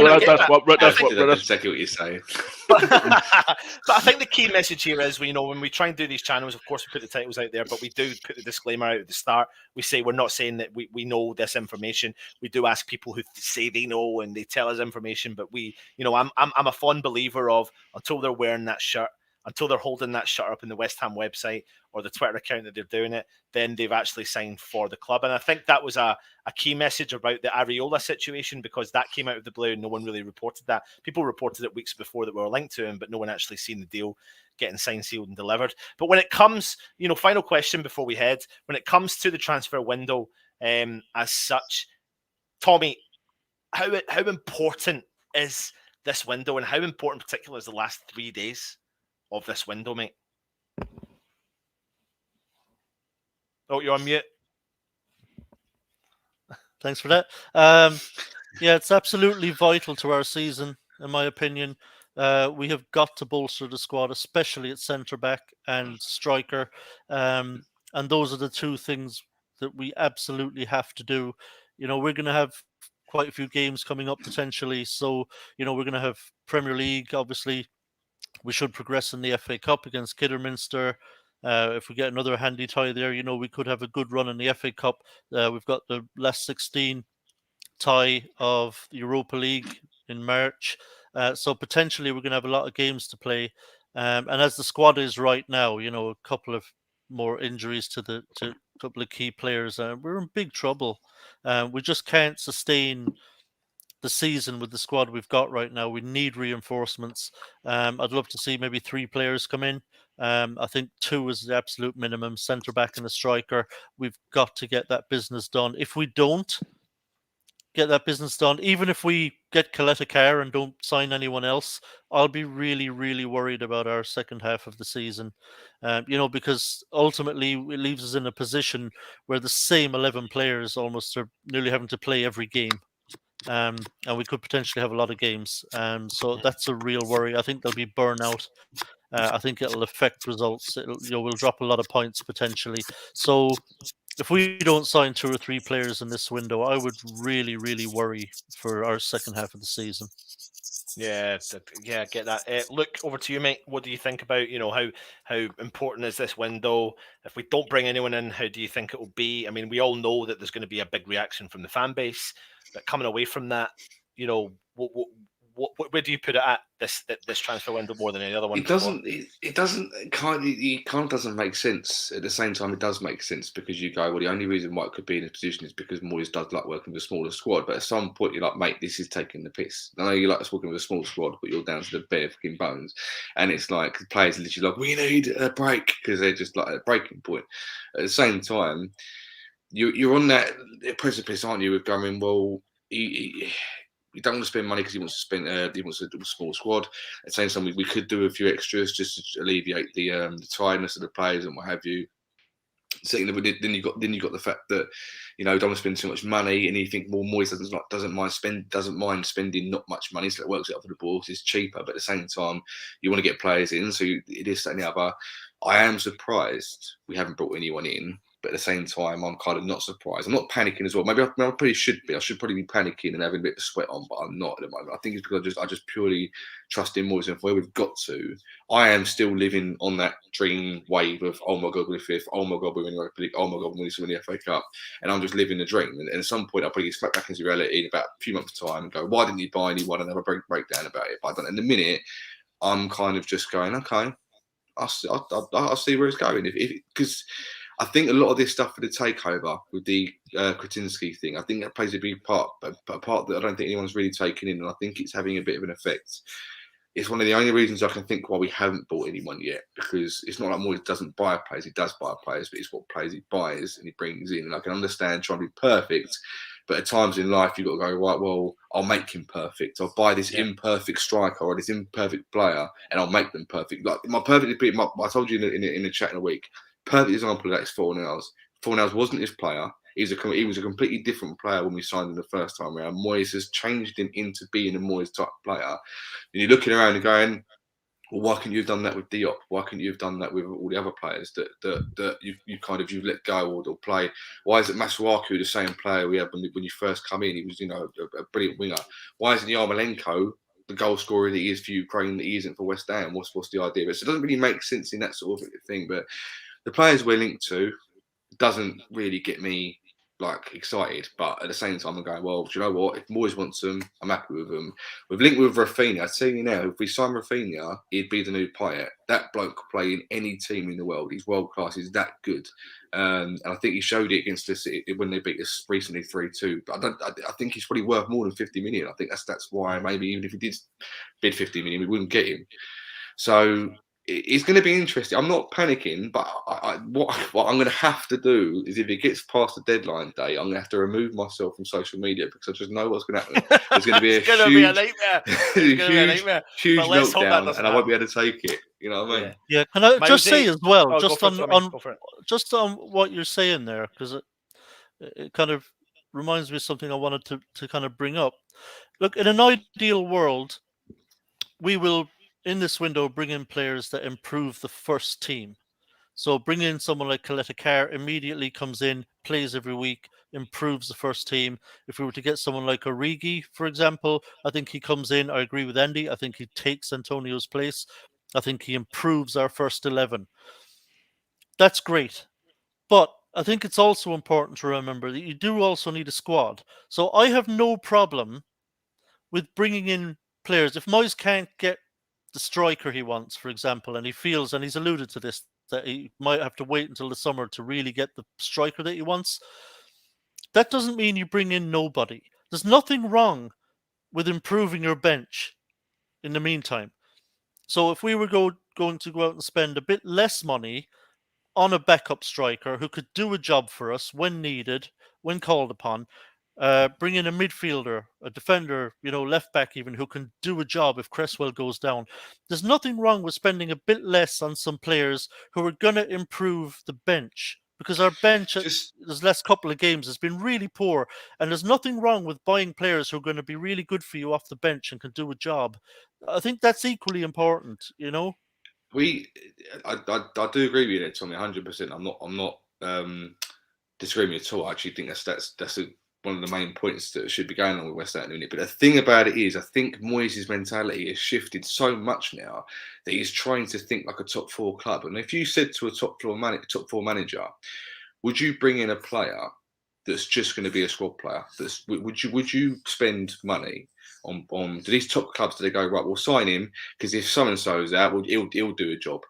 that's exactly what you're saying. But I think the key message here is, when we try and do these channels, of course, we put the titles out there, but we do put the disclaimer out at the start. We say we're not saying that we know this information. We do ask people who say they know and they tell us information, but I'm a fond believer of, until they're wearing that shirt, until they're holding that shutter up in the West Ham website or the Twitter account that they're doing it, then they've actually signed for the club. And I think that was a key message about the Areola situation, because that came out of the blue and no one really reported that. People reported it weeks before that we were linked to him, but no one actually seen the deal getting signed, sealed and delivered. But when it comes, final question before we head, when it comes to the transfer window as such, Tommy, how important is this window, and how important in particular is the last 3 days of this window, mate? Oh, you're on mute. Thanks for that. Yeah, it's absolutely vital to our season, in my opinion. We have got to bolster the squad, especially at centre-back and striker. And those are the two things that we absolutely have to do. We're going to have quite a few games coming up potentially. So, we're going to have Premier League, obviously. We should progress in the FA Cup against Kidderminster. If we get another handy tie there, we could have a good run in the FA Cup. We've got the last 16 tie of the Europa League in March. So potentially we're going to have a lot of games to play. And as the squad is right now, a couple of more injuries to a couple of key players, we're in big trouble. We just can't sustain the season with the squad we've got right now. We need reinforcements. I'd love to see maybe 3 players come in. I think 2 is the absolute minimum, centre back and a striker. We've got to get that business done. If we don't get that business done, even if we get Coletta Carr and don't sign anyone else, I'll be really, really worried about our second half of the season. Because ultimately it leaves us in a position where the same 11 players almost are nearly having to play every game. And we could potentially have a lot of games. So that's a real worry. I think there'll be burnout. I think it'll affect results. We'll drop a lot of points potentially. So if we don't sign 2 or 3 players in this window, I would really, really worry for our second half of the season. Yeah, I get that. Look, over to you, mate. What do you think about, how important is this window? If we don't bring anyone in, how do you think it will be? I mean, we all know that there's going to be a big reaction from the fan base, but coming away from that, where do you put it at this transfer window more than any other one? It kind of doesn't make sense. At the same time, it does make sense, because you go, well, the only reason why it could be in this position is because Moyes does like working with a smaller squad. But at some point, you're like, mate, this is taking the piss. I know you like us working with a small squad, but you're down to the bare fucking bones. And it's like, the players are literally like, we need a break, because they're just like at a breaking point. At the same time, you're on that precipice, aren't you, with going, well, he don't want to spend money because he wants to spend. He wants a small squad. At the same time, we could do a few extras just to alleviate the tiredness of the players and what have you. Secondly, then you got the fact that don't want to spend too much money, and you think, well, Moyes doesn't mind spending not much money, so it works out for the board. It's cheaper, but at the same time, you want to get players in, so it is that and the other. I am surprised we haven't brought anyone in. But at the same time, I'm kind of not surprised. I'm not panicking as well. Maybe I probably should be. I should probably be panicking and having a bit of sweat on, but I'm not at the moment. I think it's because I just purely trust in Moyes and where we've got to. I am still living on that dream wave of, oh my God, we're 5th. Oh my God, we're in the Europa League. Oh my God, we're in the FA Cup. And I'm just living the dream. And at some point, I'll probably get smacked back into reality in about a few months' time and go, why didn't you buy anyone, and have a breakdown about it? But I don't. In the minute, I'm kind of just going, okay, I'll see where it's going. Because I think a lot of this stuff for the takeover with the Kretinsky thing, I think that plays a big part, a part that I don't think anyone's really taken in, and I think it's having a bit of an effect. It's one of the only reasons I can think why we haven't bought anyone yet, because it's not like Moyes doesn't buy players. He does buy players, but it's what players he buys and he brings in. And I can understand trying to be perfect, but at times in life, you've got to go, right, well, I'll make him perfect. I'll buy this imperfect striker or this imperfect player, and I'll make them perfect. Like my perfect, I told you in the chat in a week, perfect example of that is Fornals. Fornals wasn't his player. He was a completely different player when we signed him the first time around. Moyes has changed him into being a Moyes type player. And you're looking around and going, well, why couldn't you have done that with Diop? Why couldn't you have done that with all the other players that you've let go or play? Why is it Masuaku the same player we had when you first come in? He was a brilliant winger. Why isn't Yarmolenko the goal scorer that he is for Ukraine that he isn't for West Ham? What's the idea? So it doesn't really make sense in that sort of thing. But the players we're linked to doesn't really get me like excited, but at the same time I'm going, well, do you know what? If Moyes wants them, I'm happy with them. We've linked with Raphinha. I tell you now, if we sign Raphinha, he'd be the new Payet. That bloke could play in any team in the world. He's world class. He's that good. And I think he showed it against us when they beat us recently 3-2. But I think he's probably worth more than 50 million. I think that's why maybe even if he did bid 50 million, we wouldn't get him. So it's going to be interesting. I'm not panicking, but what I'm going to have to do is if it gets past the deadline day, I'm going to have to remove myself from social media because I just know what's going to happen. There's going to be a huge meltdown, and I won't be able to take it. You know what I mean? Yeah. Can I just say as well, just on what you're saying there, because it kind of reminds me of something I wanted to kind of bring up. Look, in an ideal world, we will, in this window, bring in players that improve the first team. So bring in someone like Ekitike, immediately comes in, plays every week, improves the first team. If we were to get someone like Origi, for example, I think he comes in. I agree with Andy. I think he takes Antonio's place. I think he improves our first 11. That's great. But I think it's also important to remember that you do also need a squad. So I have no problem with bringing in players. If Moyes can't get the striker he wants, for example, and he feels, and he's alluded to this, that he might have to wait until the summer to really get the striker that he wants, that doesn't mean you bring in nobody. There's nothing wrong with improving your bench in the meantime. So if we were going to go out and spend a bit less money on a backup striker who could do a job for us when needed, when called upon, bring in a midfielder, a defender, left back even, who can do a job if Cresswell goes down. There's nothing wrong with spending a bit less on some players who are going to improve the bench, because our bench, this last couple of games, has been really poor. And there's nothing wrong with buying players who are going to be really good for you off the bench and can do a job. I think that's equally important, I do agree with you there, Tommy, 100%. I'm not disagreeing with you at all. I actually think that's one of the main points that should be going on with West Ham at the minute. But the thing about it is, I think Moyes' mentality has shifted so much now that he's trying to think like a top four club. And if you said to a top four manager, would you bring in a player that's just going to be a squad player? Would you spend money on do these top clubs? Do they go, right, we'll sign him because if so and so is out, he'll do a job?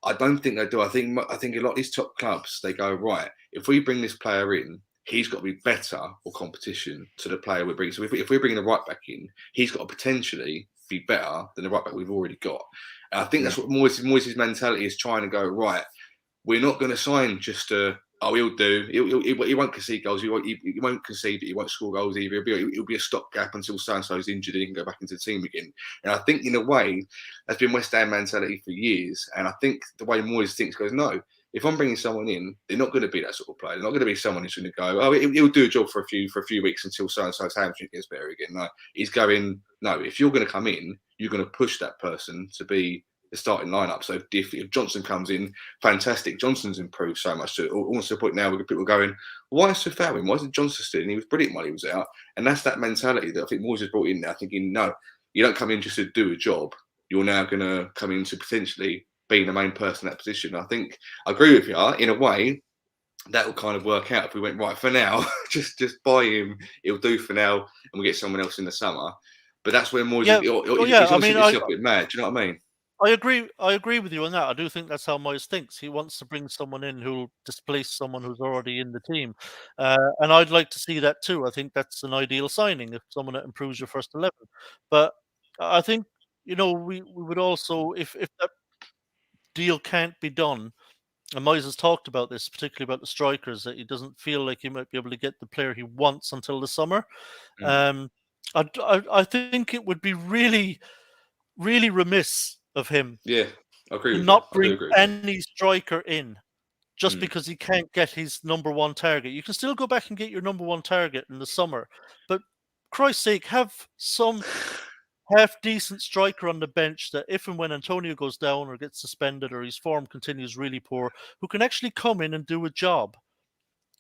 I don't think they do. I think a lot of these top clubs, they go, right, if we bring this player in, he's got to be better or competition to the player we're bringing. So if we're bringing the right back in, he's got to potentially be better than the right back we've already got. And I think that's what Moyes' mentality is, trying to go, right, we're not going to sign just he'll do. He won't concede goals. He won't concede. He won't score goals either. He'll be a stopgap until so-and-so's injured and he can go back into the team again. And I think, in a way, that's been West Ham mentality for years. And I think the way Moyes thinks goes, no, if I'm bringing someone in, they're not going to be that sort of player. They're not going to be someone who's going to go, oh, he'll do a job for a few weeks until so-and-so's hamstring gets better again. No, he's going, no, if you're going to come in, you're going to push that person to be the starting lineup. So if Johnson comes in, fantastic. Johnson's improved so much, to almost to the point now where people are going, why is Safari? Why isn't Johnson still in? He was brilliant while he was out. And that's that mentality that I think Moyes has brought in there, thinking, no, you don't come in just to do a job. You're now going to come in to potentially being the main person in that position. I think I agree with you. In a way, that will kind of work out if we went, right, for now, just buy him. He'll do for now, and we'll get someone else in the summer. But that's where Moyes he's obviously a bit mad. Do you know what I mean? I agree with you on that. I do think that's how Moyes thinks. He wants to bring someone in who'll displace someone who's already in the team. And I'd like to see that too. I think that's an ideal signing, if someone that improves your first 11. But I think, we would also, if that deal can't be done, and Moyes has talked about this, particularly about the strikers, that he doesn't feel like he might be able to get the player he wants until the summer. I think it would be really, really remiss of him, I agree with not bring any striker in just because he can't get his number one target. You can still go back and get your number one target in the summer, but Christ's sake, have some half-decent striker on the bench that if and when Antonio goes down or gets suspended or his form continues really poor, who can actually come in and do a job.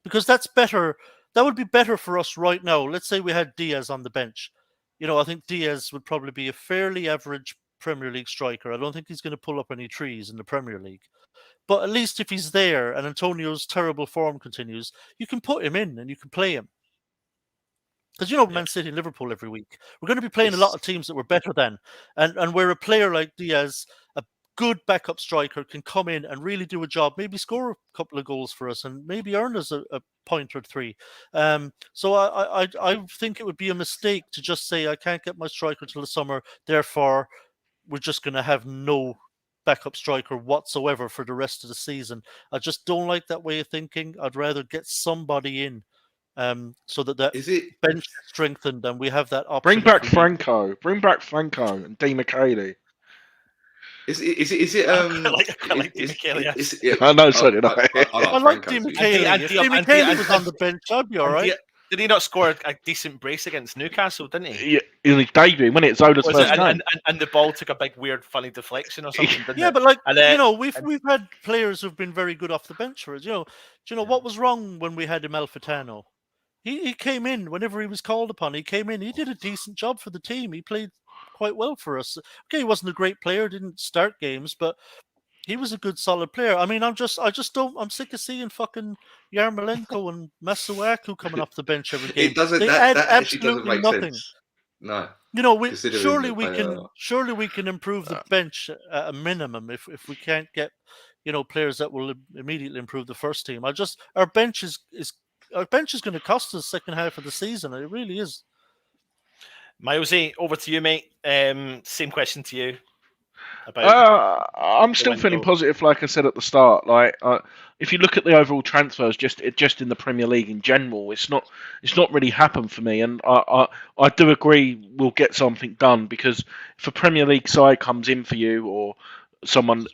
Because that's better. That would be better for us right now. Let's say we had Diaz on the bench. I think Diaz would probably be a fairly average Premier League striker. I don't think he's going to pull up any trees in the Premier League. But at least if he's there and Antonio's terrible form continues, you can put him in and you can play him. Because Man City and Liverpool every week, we're going to be playing a lot of teams that we're better than, and where a player like Diaz, a good backup striker, can come in and really do a job, maybe score a couple of goals for us, and maybe earn us a point or three. So I think it would be a mistake to just say I can't get my striker till the summer, therefore we're just going to have no backup striker whatsoever for the rest of the season. I just don't like that way of thinking. I'd rather get somebody in. So that bench is strengthened and we have that option. Bring back Franco and Di Michele. Is it I like Di Michele, yes. I know, so did I like Di Michele. If Di Michele was on the bench, I'd be all right. Did he not score a decent brace against Newcastle, didn't he? Yeah, in his debut, when it's Zola's first game. And the ball took a big, weird, funny deflection or something, didn't yeah, it? but we've had players who've been very good off the bench for us. Do you know what was wrong when we had Amalfitano? He came in whenever he was called upon. He came in. He did a decent job for the team. He played quite well for us. Okay, he wasn't a great player, didn't start games, but he was a good, solid player. I mean, I'm sick of seeing fucking Yarmolenko and Masuaku coming off the bench every game. That actually doesn't make sense. No. Surely we can improve the bench at a minimum if we can't get players that will immediately improve the first team. Our bench is going to cost us the second half of the season. It really is. Milesy, over to you, mate. Same question to you. I'm still feeling positive, like I said at the start. If you look at the overall transfers, just in the Premier League in general, it's not really happened for me. And I do agree we'll get something done, because if a Premier League side comes in for you or someone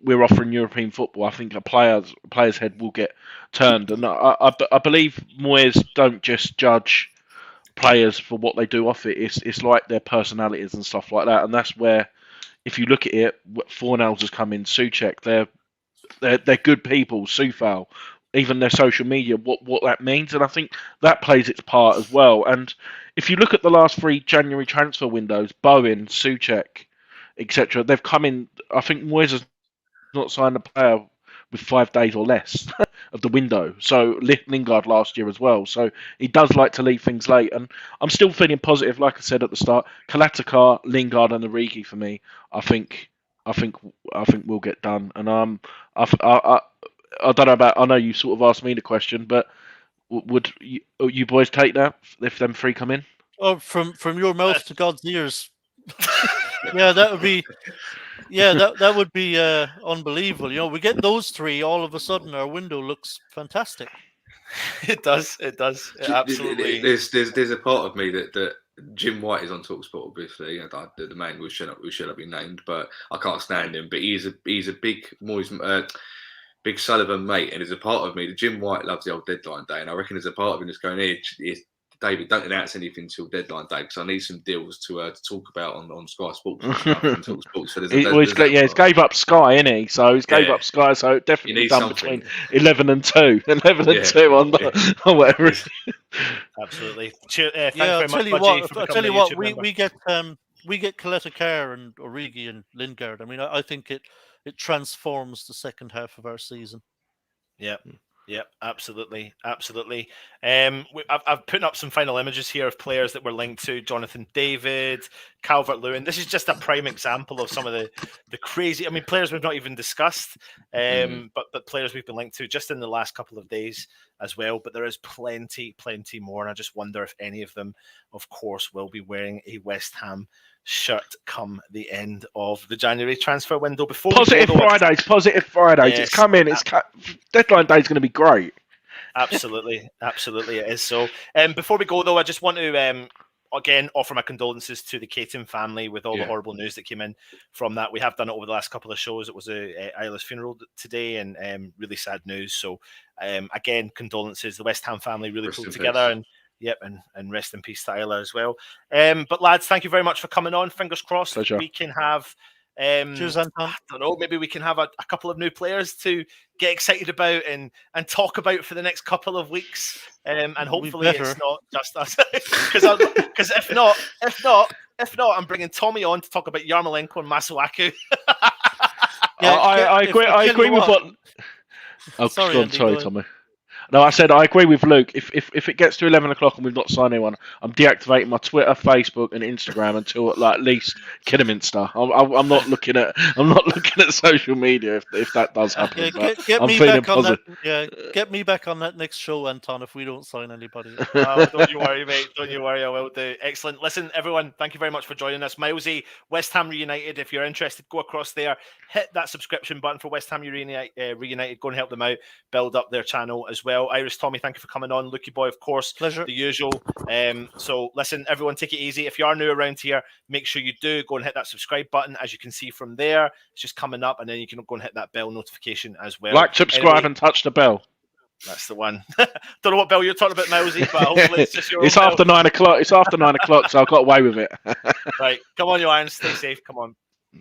we're offering European football, I think a player's head will get turned. And I believe Moyes don't just judge players for what they do off it. It's like their personalities and stuff like that. And that's where, if you look at it, Fornals has come in, Souček, they're good people, Soufal, even their social media, what that means. And I think that plays its part as well. And if you look at the last 3 January transfer windows, Bowen, Souček, etc., they've come in. I think Moyes has not signed a player with 5 days or less of the window. So Lingard last year as well. So he does like to leave things late, and I'm still feeling positive. Like I said at the start, Kalatakar, Lingard, and Origi for me. I think we'll get done. And I don't know about. I know you sort of asked me the question, but would you boys take that if them 3 come in? Oh, from your mouth to God's ears. Yeah, that would be. Yeah, that would be unbelievable. We get those 3, all of a sudden our window looks fantastic. It does. It absolutely. There's a part of me that Jim White is on TalkSport, obviously. The man who should not be named, but I can't stand him. But he's a big Moyes, big Sullivan mate, and there's a part of me that Jim White loves the old deadline day, and I reckon there's a part of him that's going, here, David, don't announce anything till deadline day, because I need some deals to talk about on Sky Sports. So he's gave up Sky, isn't he? So he's gave up Sky, so definitely done something. Between 11 and 2. 11 and 2 on whatever. Absolutely. I'll tell you what, we get Kalatakar and Origi and Lingard. I mean, I think it transforms the second half of our season. Yeah. Yeah, absolutely. I've put up some final images here of players that were linked to Jonathan David, Calvert-Lewin. This is just a prime example of some of the crazy. I mean, players we've not even discussed, but players we've been linked to just in the last couple of days as well. But there is plenty more, and I just wonder if any of them, of course, will be wearing a West Ham shirt come the end of the January transfer window. Before Positive Fridays. Yes, it's coming. Deadline day is going to be great. Absolutely, it is. So, before we go though, I just want to again offer my condolences to the Caton family with all the horrible news that came in from that. We have done it over the last couple of shows. It was Isla's funeral today, and really sad news. So, again, condolences. The West Ham family really pulled together, and and rest in peace to Isla as well. But lads, thank you very much for coming on. Fingers crossed. Pleasure. We can have cheers, Anton. I don't know, maybe we can have a couple of new players to get excited about and talk about for the next couple of weeks. And hopefully it's not just us. Because if not, I'm bringing Tommy on to talk about Yarmolenko and Masuaku. I agree with what. Oh, Sorry, go on, Andy, sorry, go ahead. Tommy. No, I said I agree with Luke. If it gets to 11 o'clock and we've not signed anyone, I'm deactivating my Twitter, Facebook, and Instagram until at least Kidderminster. I'm not looking at social media if that does happen. Yeah, get I'm me feeling back on that. positive. Yeah, get me back on that next show, Anton. If we don't sign anybody. Don't you worry, mate. Don't you worry. I will do. Excellent. Listen, everyone, thank you very much for joining us. Milesy, West Ham Reunited. If you're interested, go across there, hit that subscription button for West Ham Reunited. Go and help them out, build up their channel as well. Iris, Tommy, thank you for coming on. Lukey Boy, of course, Pleasure. the usual. So listen, everyone, take it easy. If you are new around here, make sure you do go and hit that subscribe button. As you can see from there, it's just coming up, and then you can go and hit that bell notification as well. Like, subscribe, and touch the bell. That's the one. Don't know what bell you're talking about, Milesy, but hopefully it's just your It's own after bell. 9 o'clock. It's after 9 o'clock, so I got away with it. Right, come on, you irons. Stay safe. Come on.